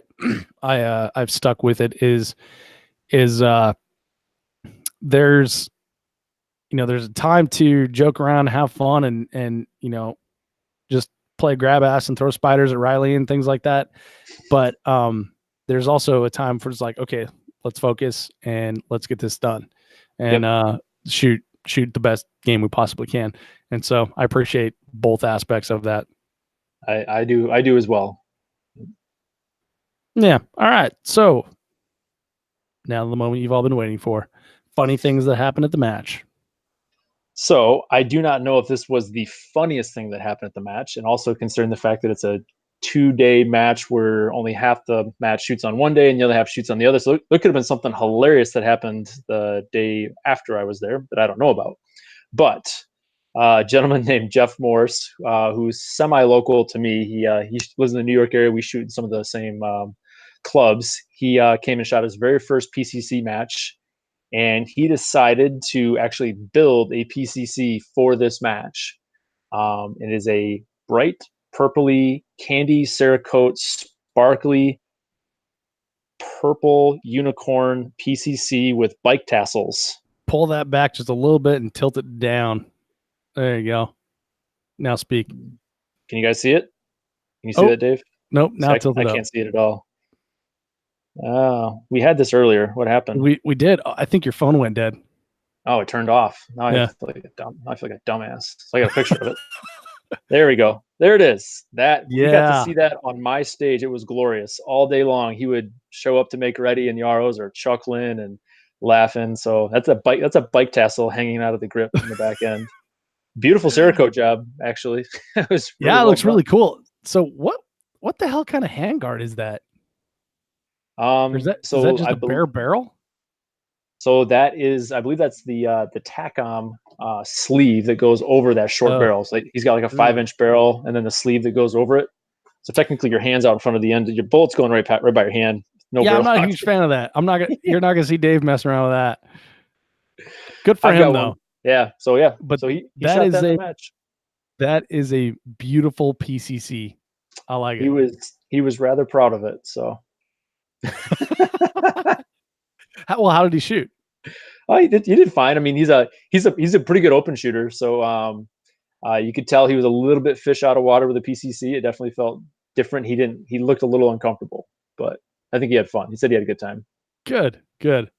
I've stuck with it. Is there's there's a time to joke around, have fun, and just play grab ass and throw spiders at Riley and things like that. But there's also a time for it's like, okay, let's focus and let's get this done and shoot the best game we possibly can. And so I appreciate both aspects of that. I do as well. Yeah. All right. So now the moment you've all been waiting for. Funny things that happened at the match. So I do not know if this was the funniest thing that happened at the match, and also considering the fact that it's a 2-day match where only half the match shoots on one day and the other half shoots on the other. So there could have been something hilarious that happened the day after I was there that I don't know about. But a gentleman named Jeff Morse, who's semi-local to me, he lives in the New York area. We shoot in some of the same clubs. He came and shot his very first PCC match. And he decided to actually build a PCC for this match. It is a bright purpley candy Cerakote sparkly purple unicorn PCC with bike tassels. Pull that back just a little bit and tilt it down. There you go. Now speak. Can you guys see it? Can you see that, Dave? Nope. Now tilt it up. I can't see it at all. We had this earlier. What happened? We did. I think your phone went dead. Oh, it turned off. Now I feel like a dumbass. So I got a picture of it. There we go. There it is. We got to see that on my stage. It was glorious all day long. He would show up to make ready, and Yarrows are chuckling and laughing. So that's a bike tassel hanging out of the grip in the back end. Beautiful Cerakote job, actually. It was it looks really cool. So what the hell kind of handguard is that? Is that just a bare barrel? So that is, I believe that's the TACOM sleeve that goes over that short barrel. So he's got like a 5-inch barrel, and then the sleeve that goes over it. So technically, your hand's out in front of the end. Your bullet's going right by your hand. No, I'm not a huge fan of that. You're not gonna see Dave messing around with that. Good for him though. Yeah. So yeah. But so he shot that in the match. That is a beautiful PCC. I like it. He was rather proud of it. So. How did he shoot? Oh, he did fine. I mean, he's a pretty good open shooter. So you could tell he was a little bit fish out of water with the PCC. It definitely felt different. He looked a little uncomfortable, but I think he had fun. He said he had a good time. Good.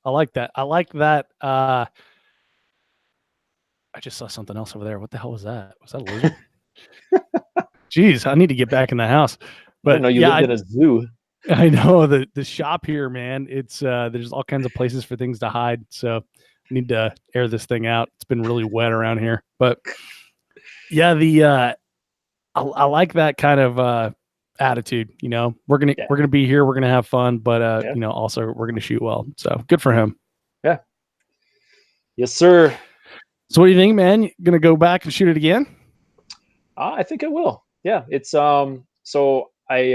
I like that. I just saw something else over there. What the hell was that? Was that a lizard? Jeez, I need to get back in the house. But I didn't know you lived in a zoo. I know the shop here, man. It's there's all kinds of places for things to hide. So I need to air this thing out. It's been really wet around here. But yeah, I like that kind of attitude. We're gonna be here. We're gonna have fun, but also we're gonna shoot well. So good for him. Yeah. Yes, sir. So what do you think, man? You gonna go back and shoot it again? I think it will. Yeah, it's so I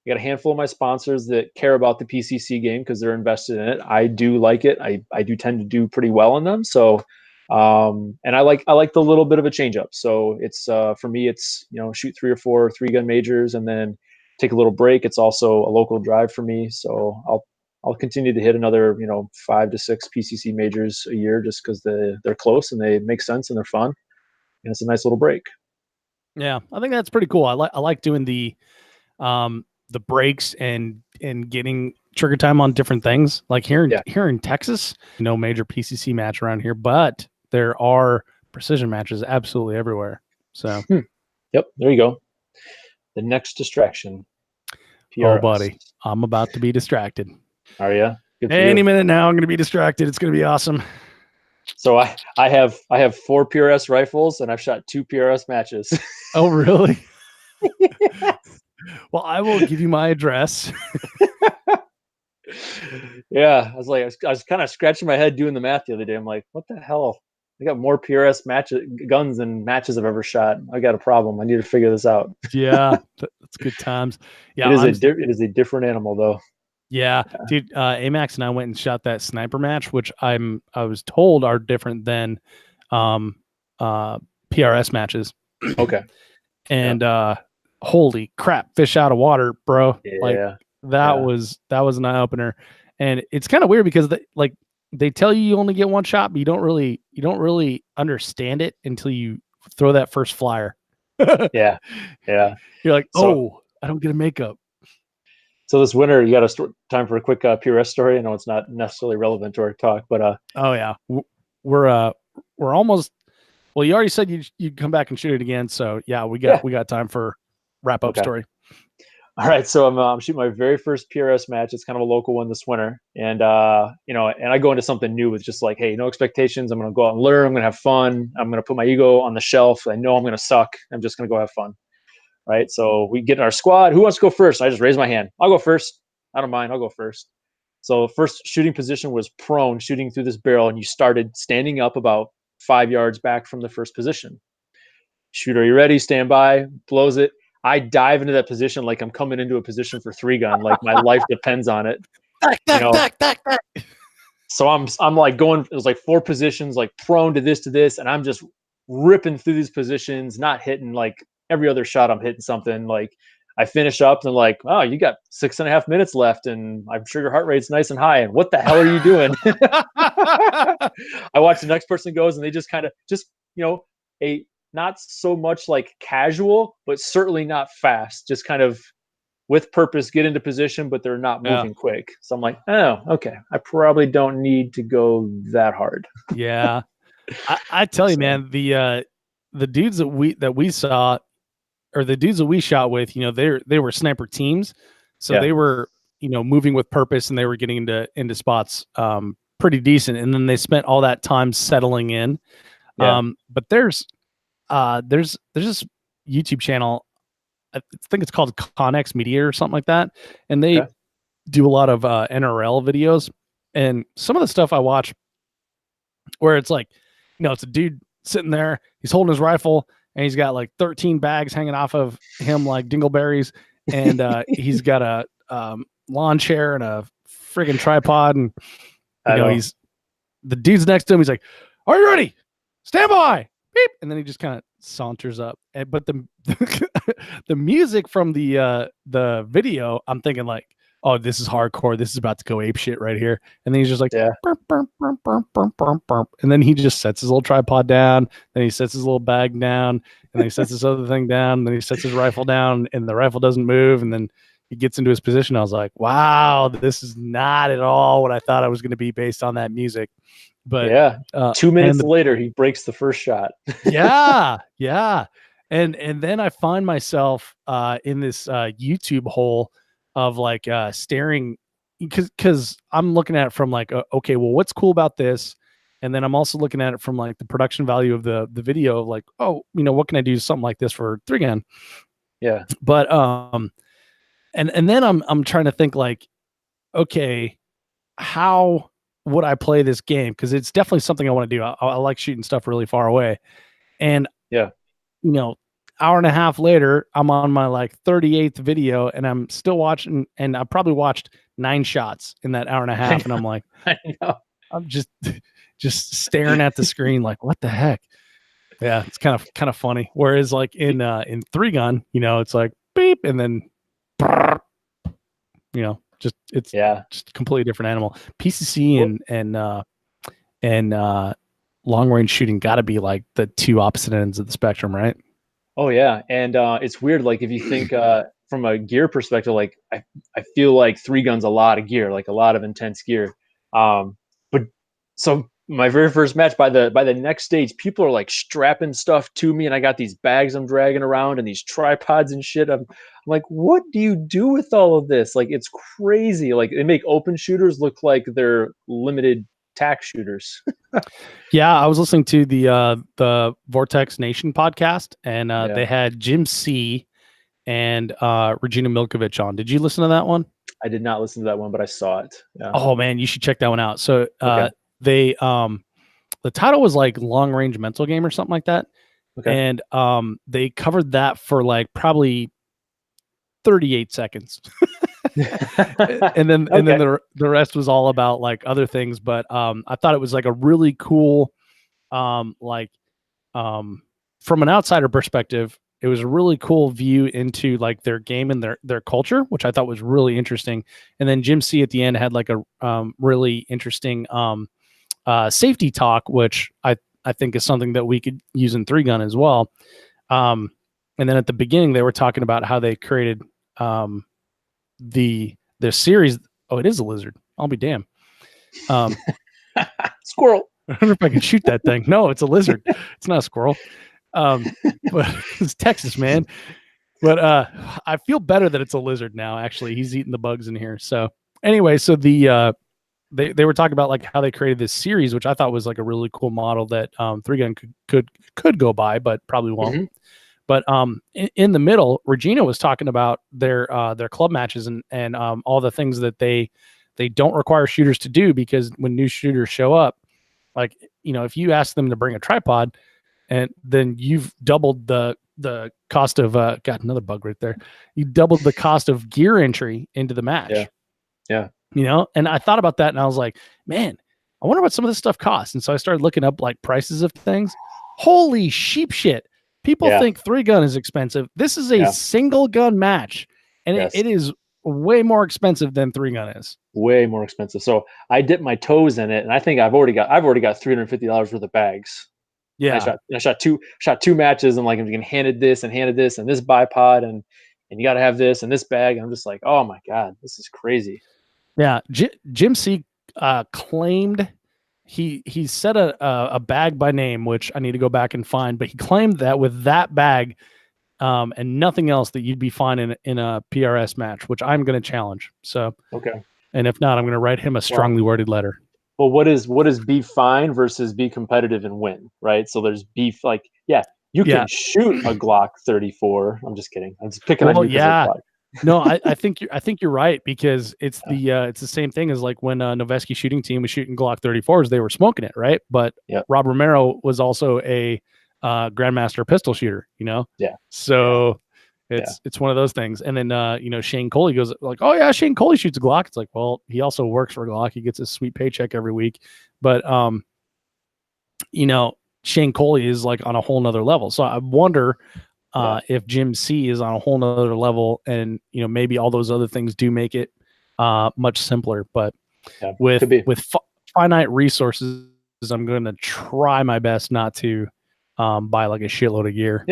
got a handful of my sponsors that care about the PCC game because they're invested in it. I do like it. I do tend to do pretty well in them. So and I like the little bit of a change up. So it's for me it's shoot 3 or 4 3-gun majors and then take a little break. It's also a local drive for me. So I'll continue to hit another 5 to 6 PCC majors a year just because they're close and they make sense and they're fun and it's a nice little break. Yeah, I think that's pretty cool. I like doing the breaks and getting trigger time on different things. Like Yeah. here in Texas, no major PCC match around here, but there are precision matches absolutely everywhere. So, Yep. There you go. The next distraction. oh PRS. buddy, I'm about to be distracted. Are you? Good for Any you. minute now, I'm going to be distracted. It's going to be awesome. So I have 4 PRS rifles and I've shot 2 PRS matches. Oh, really? Well, I will give you my address. Yeah, I was kind of scratching my head doing the math the other day. I'm like, what the hell? I got more PRS guns than matches I've ever shot. I got a problem. I need to figure this out. Yeah, that's good times. Yeah, It is a different animal though. yeah, dude. Amax and I went and shot that sniper match, which I was told are different than um, PRS matches. Okay. Yeah. And holy crap, fish out of water, bro! Like Yeah. that Yeah. was an eye opener. And it's kind of weird because they tell you only get one shot, but you don't really understand it until you throw that first flyer. Yeah. Yeah. You're like, So oh, I don't get a makeup. so this winter, you got time for a quick PRS story. I know it's not necessarily relevant to our talk, but Oh yeah, we're almost. Well, you already said you'd come back and shoot it again, so yeah, we got yeah. we got time for wrap up Okay. story. All right, so I'm shooting my very first PRS match. It's kind of a local one this winter, and and I go into something new with just like, hey, no expectations. I'm gonna go out and learn. I'm gonna have fun. I'm gonna put my ego on the shelf. I know I'm gonna suck. I'm just gonna go have fun, right? So we get in our squad. Who wants to go first? I just raise my hand. I'll go first. I don't mind. I'll go first. So first shooting position was prone, shooting through this barrel, and you started standing up about 5 yards back from the first position. Shooter, are you ready? Stand by. Blows it. I dive into that position like I'm coming into a position for 3-gun, like my life depends on it. Tack, You tack, know, tack, tack, tack. so I'm like going. It was like 4 positions, like prone to this, and I'm just ripping through these positions, not hitting like every other shot. I'm hitting something. Like I finish up and like, oh, you got 6.5 minutes left, and I'm sure your heart rate's nice and high. And what the hell are you doing? I watch the next person goes, and they just kind of a not so much like casual, but certainly not fast. Just kind of with purpose get into position, but they're not Yeah, moving quick. So I'm like, oh, okay. I probably don't need to go that hard. yeah. I tell you, So man, the dudes that we saw, or the dudes that we shot with, they were sniper teams, so yeah, they were moving with purpose and they were getting into spots pretty decent, and then they spent all that time settling in. yeah, But there's this YouTube channel. I think it's called Connex Media or something like that, and they okay, do a lot of NRL videos. And some of the stuff I watch, where it's like, it's a dude sitting there, he's holding his rifle, and he's got like 13 bags hanging off of him like dingleberries, and he's got a lawn chair and a friggin' tripod, and I know. he's the dude's next to him. He's like, "Are you ready? Stand by!" Beep, and then he just kind of saunters up. But the the music from the video, I'm thinking like, "Oh, this is hardcore. This is about to go ape shit right here." And then he's just like, Yeah, "Burp, burp, burp, burp, burp, burp, burp." And then he just sets his little tripod down. Then he sets his little bag down. And then he sets this other thing down. And then he sets his rifle down, and the rifle doesn't move. And then he gets into his position. I was like, "Wow, this is not at all what I thought I was going to be based on that music." But yeah. Two and minutes later, he breaks the first shot. yeah. And then I find myself in this YouTube hole of like staring, because I'm looking at it from like, okay, well, what's cool about this? And then I'm also looking at it from like the production value of the video of like, oh, what can I do something like this for 3-gun? Yeah, But and then I'm trying to think like, okay, how would I play this game? Because it's definitely something I want to do. I like shooting stuff really far away. And yeah, hour and a half later, I'm on my like 38th video and I'm still watching, and I probably watched 9 shots in that hour and a half. And I'm like, I know. I'm just staring at the screen like, what the heck? Yeah, it's kind of funny. Whereas like in 3-gun, it's like beep and then it's Yeah. just a completely different animal. PCC and long range shooting got to be like the two opposite ends of the spectrum, right? Oh yeah, and it's weird. Like if you think from a gear perspective, like I feel like 3-gun's a lot of gear, like a lot of intense gear. But so my very first match, by the next stage, people are like strapping stuff to me, and I got these bags I'm dragging around and these tripods and shit. I'm like, what do you do with all of this? Like it's crazy. Like they make open shooters look like they're limited tack shooters. Yeah, I was listening to the Vortex Nation podcast, and Yeah, they had Jim C and Regina Milkovich on. Did you listen to that one? I did not listen to that one, but I saw it. Yeah. Oh man, you should check that one out. So Okay. they the title was like Long Range Mental Game or something like that. Okay. And they covered that for like probably 38 seconds. and then Okay. the rest was all about like other things, but I thought it was like a really cool like from an outsider perspective, it was a really cool view into like their game and their culture, which I thought was really interesting. And then Jim C at the end had like a really interesting safety talk, which I think is something that we could use in 3-gun as well. And then at the beginning, they were talking about how they created the series. Oh, it is a lizard. I'll be damned. Squirrel. I wonder if I can shoot that thing. No, it's a lizard. It's not a squirrel. But it's Texas, man. But I feel better that it's a lizard now. Actually, he's eating the bugs in here. So anyway, so they were talking about like how they created this series, which I thought was like a really cool model that 3-gun could go by, but probably won't. Mm-hmm. But in the middle, Regina was talking about their club matches and all the things that they don't require shooters to do, because when new shooters show up, like if you ask them to bring a tripod, and then you've doubled the cost of got another bug right there. You doubled the cost of gear entry into the match. Yeah. And I thought about that and I was like, man, I wonder what some of this stuff costs. And so I started looking up like prices of things. Holy sheep shit. People think 3-gun is expensive. This is a single gun match, and it is way more expensive than 3-gun is. Way more expensive. So I dipped my toes in it, and I think I've already got $350 worth of bags. Yeah. I shot two matches, and like I'm getting handed this and this bipod, and you got to have this and this bag. And I'm just like, oh my god, this is crazy. Yeah, Jim C claimed he said a bag by name, which I need to go back and find, but he claimed that with that bag and nothing else, that you'd be fine in a PRS match, which I'm going to challenge. So okay, and if not, I'm going to write him a strongly worded letter. Well, what is be fine versus be competitive and win, right? So there's beef, like you can shoot a Glock 34. I'm just kidding. I'm just picking on you. Yeah. No, I think you're right, because it's the same thing as like when Noveski shooting team was shooting Glock 34s, they were smoking it, right? But Rob Romero was also a grandmaster pistol shooter, Yeah. So it's one of those things. And then Shane Coley goes like, oh yeah, Shane Coley shoots a Glock. It's like, well, he also works for Glock. He gets a sweet paycheck every week, but Shane Coley is like on a whole nother level. So I wonder if Jim C is on a whole nother level, and maybe all those other things do make it much simpler. But with finite resources, I'm going to try my best not to buy like a shitload of gear.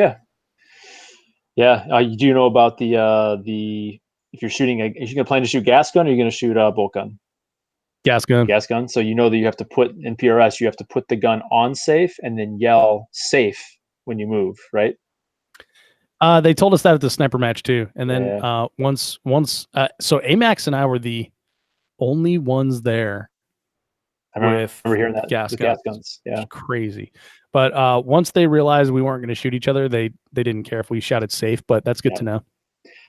You do know about the if you're shooting if you're going to plan to shoot gas gun, or you're going to shoot a bolt gun? Gas gun. So that you have to put in PRS, you have to put the gun on safe and then yell safe when you move, right? They told us that at the sniper match too. And then once so Amax and I were the only ones there. I remember hearing that. Gas guns. Yeah. It's crazy. But once they realized we weren't going to shoot each other, they didn't care if we shouted safe, but that's good to know.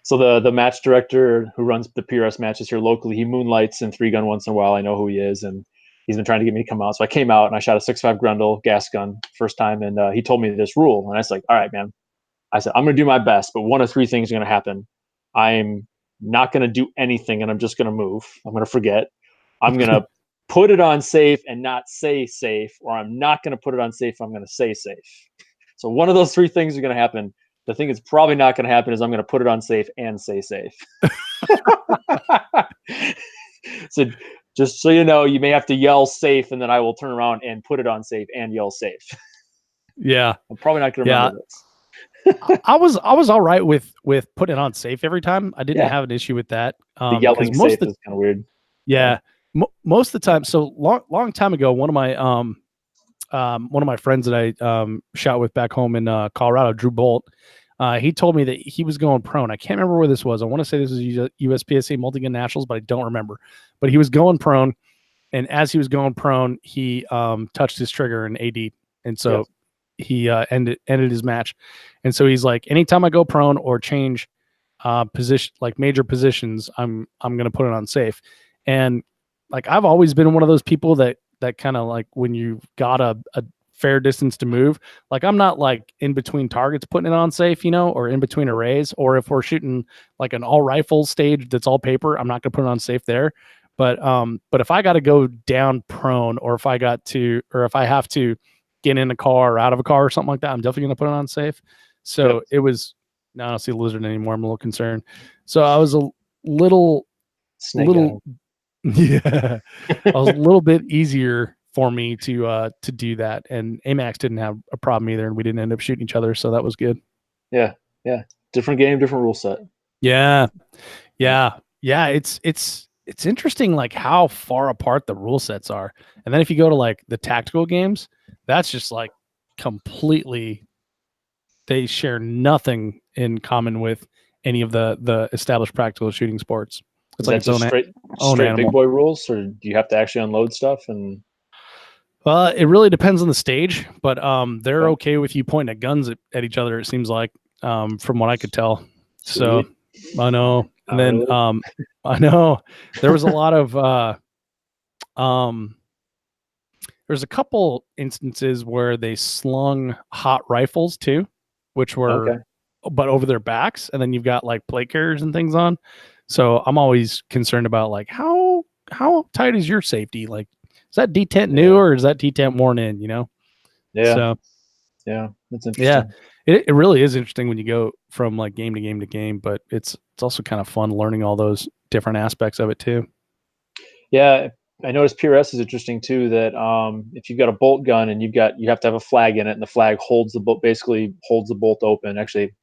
So the match director who runs the PRS matches here locally, he moonlights in 3-gun once in a while. I know who he is, and he's been trying to get me to come out. So I came out and I shot a 6.5 Grundle gas gun first time, and he told me this rule, and I was like, all right, man, I said, I'm going to do my best, but one of three things are going to happen. I'm not going to do anything, and I'm just going to move. I'm going to forget. I'm going to put it on safe and not say safe, or I'm not going to put it on safe. I'm going to say safe. So one of those three things are going to happen. The thing that's probably not going to happen is I'm going to put it on safe and say safe. So just so you know, you may have to yell safe, and then I will turn around and put it on safe and yell safe. Yeah. I'm probably not going to remember this. I was all right with putting it on safe every time. I didn't Yeah. have an issue with that. The yelling safe is kind of weird. Yeah. Most of the time. So long time ago, one of my friends that I shot with back home in Colorado, Drew Bolt, he told me that he was going prone. I can't remember where this was. I want to say this was USPSA Multi-Gun Nationals, but I don't remember. But he was going prone, and as he was going prone, he touched his trigger and AD, and so he ended his match. And so he's like, anytime I go prone or change position, like major positions, I'm gonna put it on safe. And like I've always been one of those people that kind of like when you've got a fair distance to move, like I'm not like in between targets putting it on safe, or in between arrays, or if we're shooting like an all rifle stage that's all paper, I'm not gonna put it on safe there. But if I got to go down prone, or if I have to get in a car or out of a car or something like that, I'm definitely gonna put it on safe. So it was. No, I don't see the lizard anymore. I'm a little concerned. So I was a little, yeah, I was a little bit easier for me to do that. And Amax didn't have a problem either, and we didn't end up shooting each other, so that was good. Yeah, different game, different rule set. Yeah. It's interesting, like how far apart the rule sets are, and then if you go to like the tactical games, that's just like completely. They share nothing in common with any of the established practical shooting sports. It's like just straight big boy rules, or do you have to actually unload stuff? And it really depends on the stage, but they're okay with you pointing at guns at each other. It seems like, from what I could tell. So I know, and then I know there was a lot of there's a couple instances where they slung hot rifles too, which were but over their backs, and then you've got like plate carriers and things on. So I'm always concerned about like how tight is your safety? Like, is that detent new or is that detent worn in? Yeah. So yeah, that's interesting. Yeah, it really is interesting when you go from like game to game to game, but it's also kind of fun learning all those different aspects of it too. Yeah, I noticed PRS is interesting too. That if you've got a bolt gun and you have to have a flag in it, and the flag holds the bolt, basically holds the bolt open. Actually,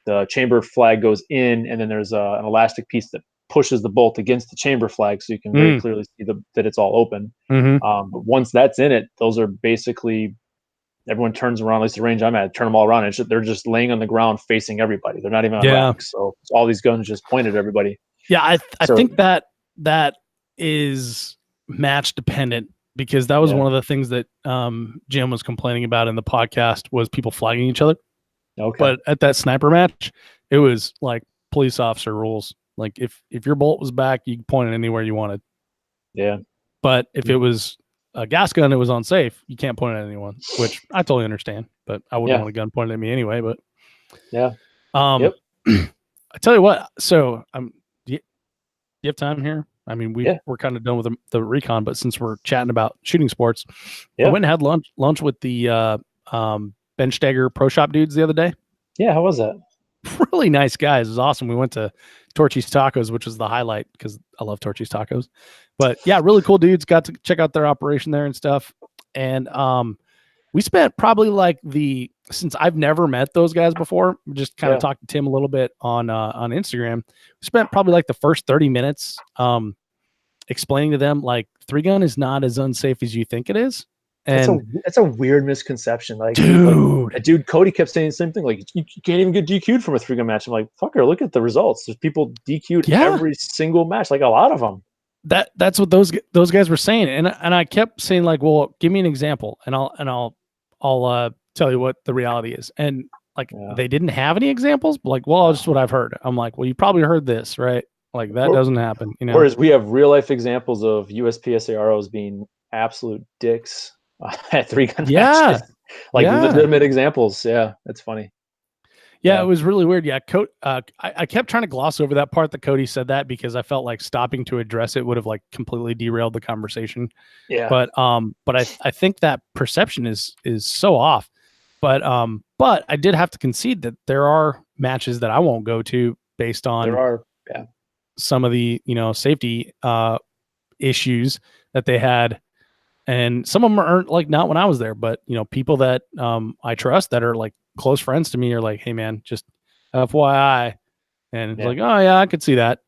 the chamber flag goes in, and then there's an elastic piece that pushes the bolt against the chamber flag, so you can very clearly see that it's all open. But once that's in it, those are basically everyone turns around. At least the range I'm at, turn them all around, and they're just laying on the ground facing everybody. They're not even on racks, so all these guns just pointed at everybody. Yeah, I think that is match dependent, because that was one of the things that Jim was complaining about in the podcast was people flagging each other. Okay. But at that sniper match, it was like police officer rules. Like if your bolt was back, you could point it anywhere you wanted. Yeah. But if it was a gas gun, it was unsafe. You can't point it at anyone, which I totally understand. But I wouldn't want a gun pointed at me anyway. But I tell you what. So do you have time here? I mean, we're kind of done with the recon, but since we're chatting about shooting sports, I went and had lunch with the Ben Steger Pro Shop dudes the other day. Yeah, how was that? Really nice guys. It was awesome. We went to Torchy's Tacos, which was the highlight because I love Torchy's Tacos. But yeah, really cool dudes. Got to check out their operation there and stuff. And we spent probably since I've never met those guys before, just kind of talked to Tim a little bit on Instagram. We spent probably like the first 30 minutes explaining to them like 3-gun is not as unsafe as you think it is. And that's a weird misconception. Like, dude, Cody kept saying the same thing. Like, you can't even get DQ'd from a 3-gun match. I'm like, fucker, look at the results. There's people DQ'd every single match, like a lot of them. That's what those guys were saying, and I kept saying like, well, give me an example, and I'll tell you what the reality is. And like they didn't have any examples, but like, well, that's what I've heard. I'm like, well, you probably heard this, right? Like that doesn't happen, Whereas we have real life examples of USPSA ROs being absolute dicks at 3-gun matches. Like legitimate examples. Yeah, that's funny. Yeah, it was really weird. Yeah, I kept trying to gloss over that part that Cody said that because I felt like stopping to address it would have like completely derailed the conversation. Yeah. But I think that perception is so off. But I did have to concede that there are matches that I won't go to based There on are. Yeah. some of the safety issues that they had, and some of them aren't like not when I was there, but people that I trust that are like close friends to me are like, hey man, just FYI, and it's Yeah. like, oh yeah, I could see that,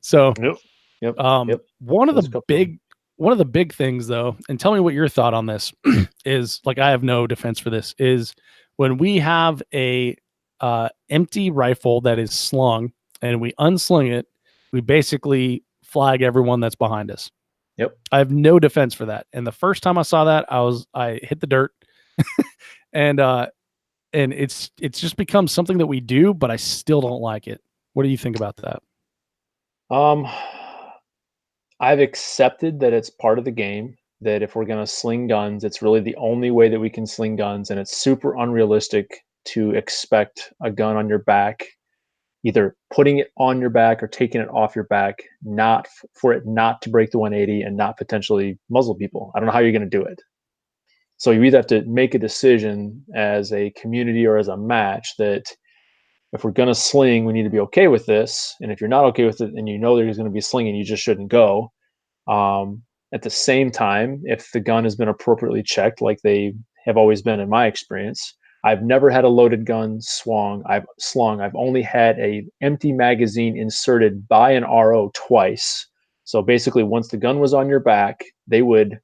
So Yep. Yep. Yep. one of There's the a couple of 'em. big things though, and tell me what your thought on this is, like I have no defense for this, is when we have a empty rifle that is slung and we unsling it, we basically flag everyone that's behind us. Yep. I have no defense for that. And the first time I saw that, I hit the dirt. and it's just become something that we do, but I still don't like it. What do you think about that? Um, I've accepted that it's part of the game, that if we're gonna sling guns, it's really the only way that we can sling guns, and it's super unrealistic to expect a gun on your back, either putting it on your back or taking it off your back, not for it not to break the 180 and not potentially muzzle people. I don't know how you're gonna do it. So you either have to make a decision as a community or as a match that if we're going to sling, we need to be okay with this. And if you're not okay with it and you know there's going to be slinging, you just shouldn't go. At the same time, if the gun has been appropriately checked, like they have always been in my experience, I've never had a loaded gun slung. I've only had a empty magazine inserted by an RO twice. So basically, once the gun was on your back, they would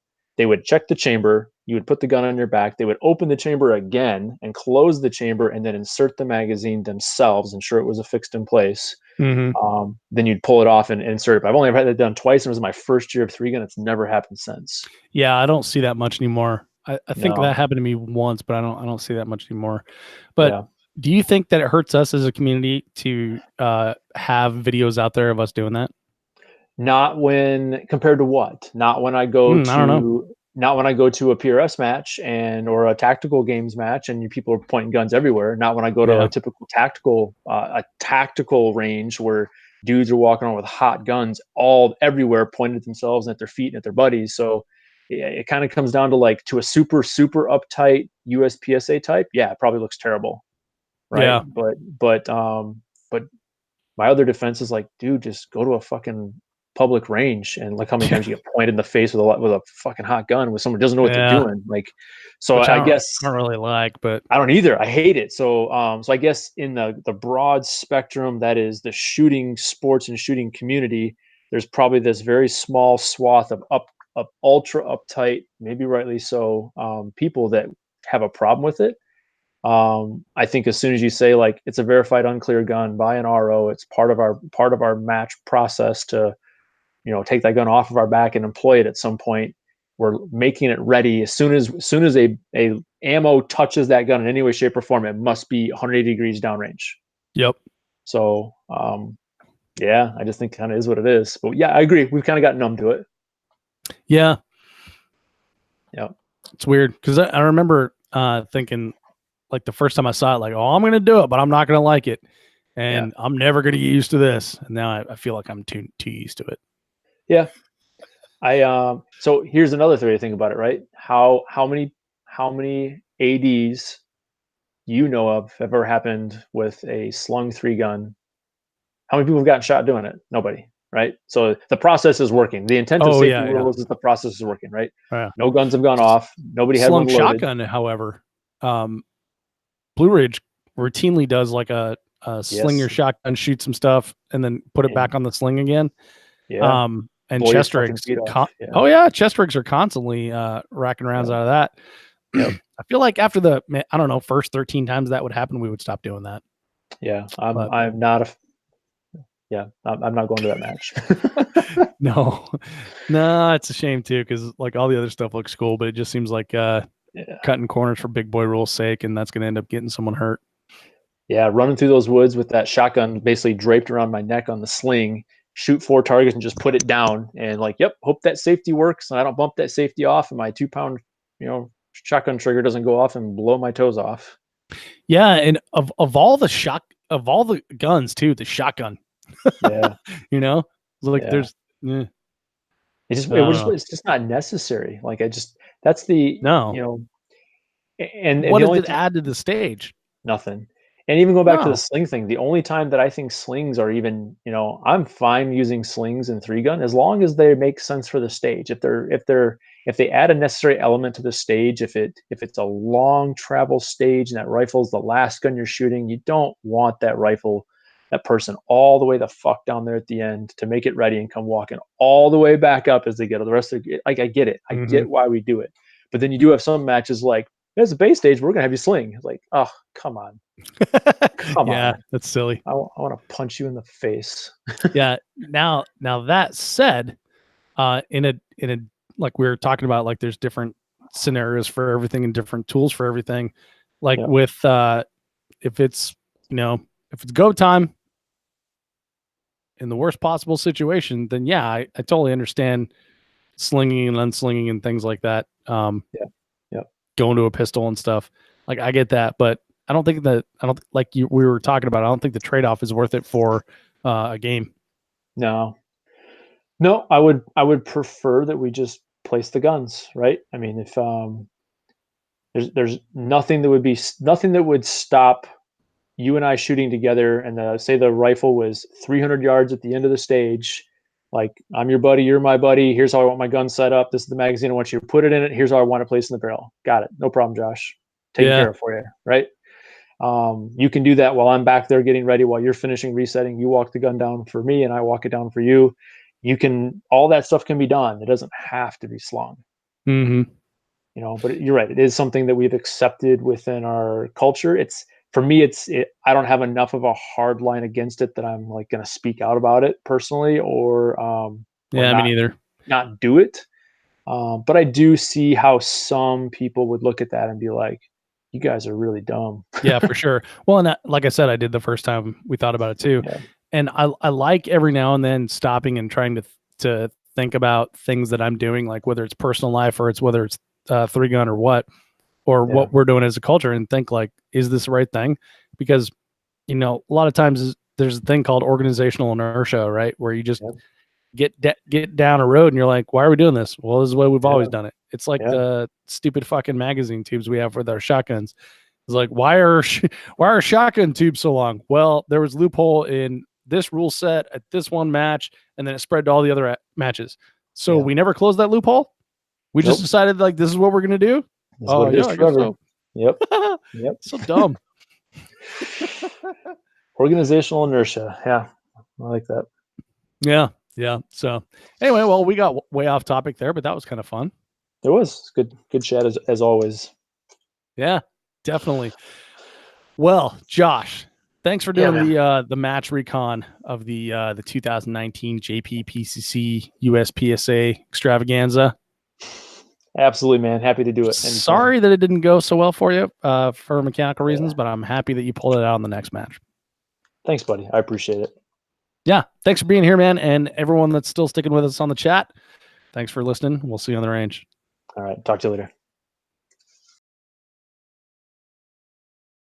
check the chamber. You would put the gun on your back. They would open the chamber again and close the chamber, and then insert the magazine themselves, ensure it was affixed in place. Mm-hmm. Then you'd pull it off and insert it. But I've only ever had that done twice, and it was my first year of 3-gun. It's never happened since. Yeah, I don't see that much anymore. I think No. that happened to me once, but I don't see that much anymore. But Yeah. do you think that it hurts us as a community to have videos out there of us doing that? Not when compared to what? Not when I go I don't know. to not when I go to a PRS match or a tactical games match and people are pointing guns everywhere. Not when I go to Yeah. a typical tactical range where dudes are walking on with hot guns all everywhere, pointed at themselves and at their feet and at their buddies. So it kind of comes down to like to a super uptight USPSA type. Yeah, it probably looks terrible, right? Yeah. But my other defense is like, dude, just go to a fucking public range and like how many times you get pointed in the face with a fucking hot gun with someone who doesn't know what they're Yeah. doing. Like, so Which I guess I don't really like, but I don't either. I hate it. So I guess in the broad spectrum that is the shooting sports and shooting community, there's probably this very small swath of ultra uptight, maybe rightly so, people that have a problem with it. I think as soon as you say like it's a verified unclear gun by an RO, it's part of our match process to take that gun off of our back and employ it at some point. We're making it ready as soon as a ammo touches that gun in any way, shape, or form. It must be 180 degrees downrange. yep. So yeah, I just think kind of is what it is. But yeah, I agree. We've kind of got numb to it. Yeah. Yeah. It's weird because I remember thinking like the first time I saw it, like, oh, I'm going to do it, but I'm not going to like it. And I'm never going to get used to this. And now I feel like I'm too used to it. Yeah. So here's another theory to think about it, right? How many ADs you know of have ever happened with a slung 3-gun? How many people have gotten shot doing it? Nobody, right? So the process is working. The intent of safety rules is the process is working, right? Yeah. No guns have gone off. Nobody had Slung one loaded. shotgun, however, Blue Ridge routinely does like a sling your shotgun, shoot some stuff, and then put it back on the sling again. Yeah. And Blow your chest rigs. Yeah. Oh yeah, chest rigs are constantly racking rounds out of that. Yep. I feel like after the first 13 times that would happen, we would stop doing that. Yeah. I'm not going to that match. No, it's a shame too, because like all the other stuff looks cool, but it just seems like cutting corners for big boy rules sake, and that's going to end up getting someone hurt. Yeah, running through those woods with that shotgun basically draped around my neck on the sling, shoot 4 targets and just put it down, and like, yep, hope that safety works and I don't bump that safety off and my 2-pound, shotgun trigger doesn't go off and blow my toes off. Yeah, and of all the guns too, the shotgun. Yeah, You know, like yeah. there's I It don't was just know. it's just not necessary. Like, I just that's the No. you know, and What the does only it time add to the stage? nothing. And even go back to the No. sling thing, the only time that I think slings are even, I'm fine using slings and three gun as long as they make sense for the stage. If they add a necessary element to the stage, if it's a long travel stage and that rifle is the last gun you're shooting, you don't want that person all the way the fuck down there at the end to make it ready and come walking all the way back up as they get to the rest of the, like, I get it. I Hmm. get why we do it. But then you do have some matches like, there's a base stage, we're gonna have you sling. It's like, oh, come on. Come Yeah, on. that's silly. I wanna punch you in the face. Yeah. Now that said, in a like we were talking about, like there's different scenarios for everything and different tools for everything. Like Yeah. with if it's if it's go time in the worst possible situation, then yeah, I totally understand slinging and unslinging and things like that. Yeah. Yeah. Going to a pistol and stuff. Like I get that, but I don't like we were talking about. I don't think the trade off is worth it for a game. No. No, I would prefer that we just place the guns, right? I mean, if, there's nothing that would be nothing that would stop you and I shooting together and, say the rifle was 300 yards at the end of the stage, like, "I'm your buddy, you're my buddy, here's how I want my gun set up, this is the magazine I want you to put it in it, here's how I want it placed in the barrel. Got it, no problem, Josh. Taken Yeah. care of for you," right? You can do that while I'm back there getting ready, while you're finishing resetting. You walk the gun down for me, and I walk it down for you. All that stuff can be done. It doesn't have to be slung, Hmm. But you're right. It is something that we've accepted within our culture. For me, I don't have enough of a hard line against it that I'm like going to speak out about it personally, or Yeah, me neither. not do it. But I do see how some people would look at that and be like, "You guys are really dumb." Yeah, for sure. Well, and like I said, I did the first time we thought about it too, Yeah, and I like every now and then stopping and trying to think about things that I'm doing, like whether it's personal life or whether it's three gun or yeah, what we're doing as a culture, and think like, is this the right thing? Because a lot of times there's a thing called organizational inertia, right? Where you just yeah, get down a road and you're like, why are we doing this? Well, this is the way we've yeah, always done it. It's like yeah. the stupid fucking magazine tubes we have with our shotguns. It's like, why are shotgun tubes so long? Well, there was loophole in this rule set at this one match, and then it spread to all the other matches. So Yeah. we never closed that loophole. We just Nope. decided like this is what we're gonna do. That's Oh what it yeah, is I guess forever. so. Yep. Yep. So dumb. Organizational inertia. Yeah. I like that. Yeah, yeah. So anyway, well, we got way off topic there, but that was kind of fun. It was good chat as always. Yeah, definitely. Well, Josh, thanks for Yeah, doing man. the match recon of the 2019 JPPCC USPSA extravaganza. Absolutely, man. Happy to do it anytime. Sorry that it didn't go so well for you for mechanical Yeah. reasons, but I'm happy that you pulled it out in the next match. Thanks, buddy. I appreciate it. Yeah, thanks for being here, man, and everyone that's still sticking with us on the chat. Thanks for listening. We'll see you on the range. All right. Talk to you later.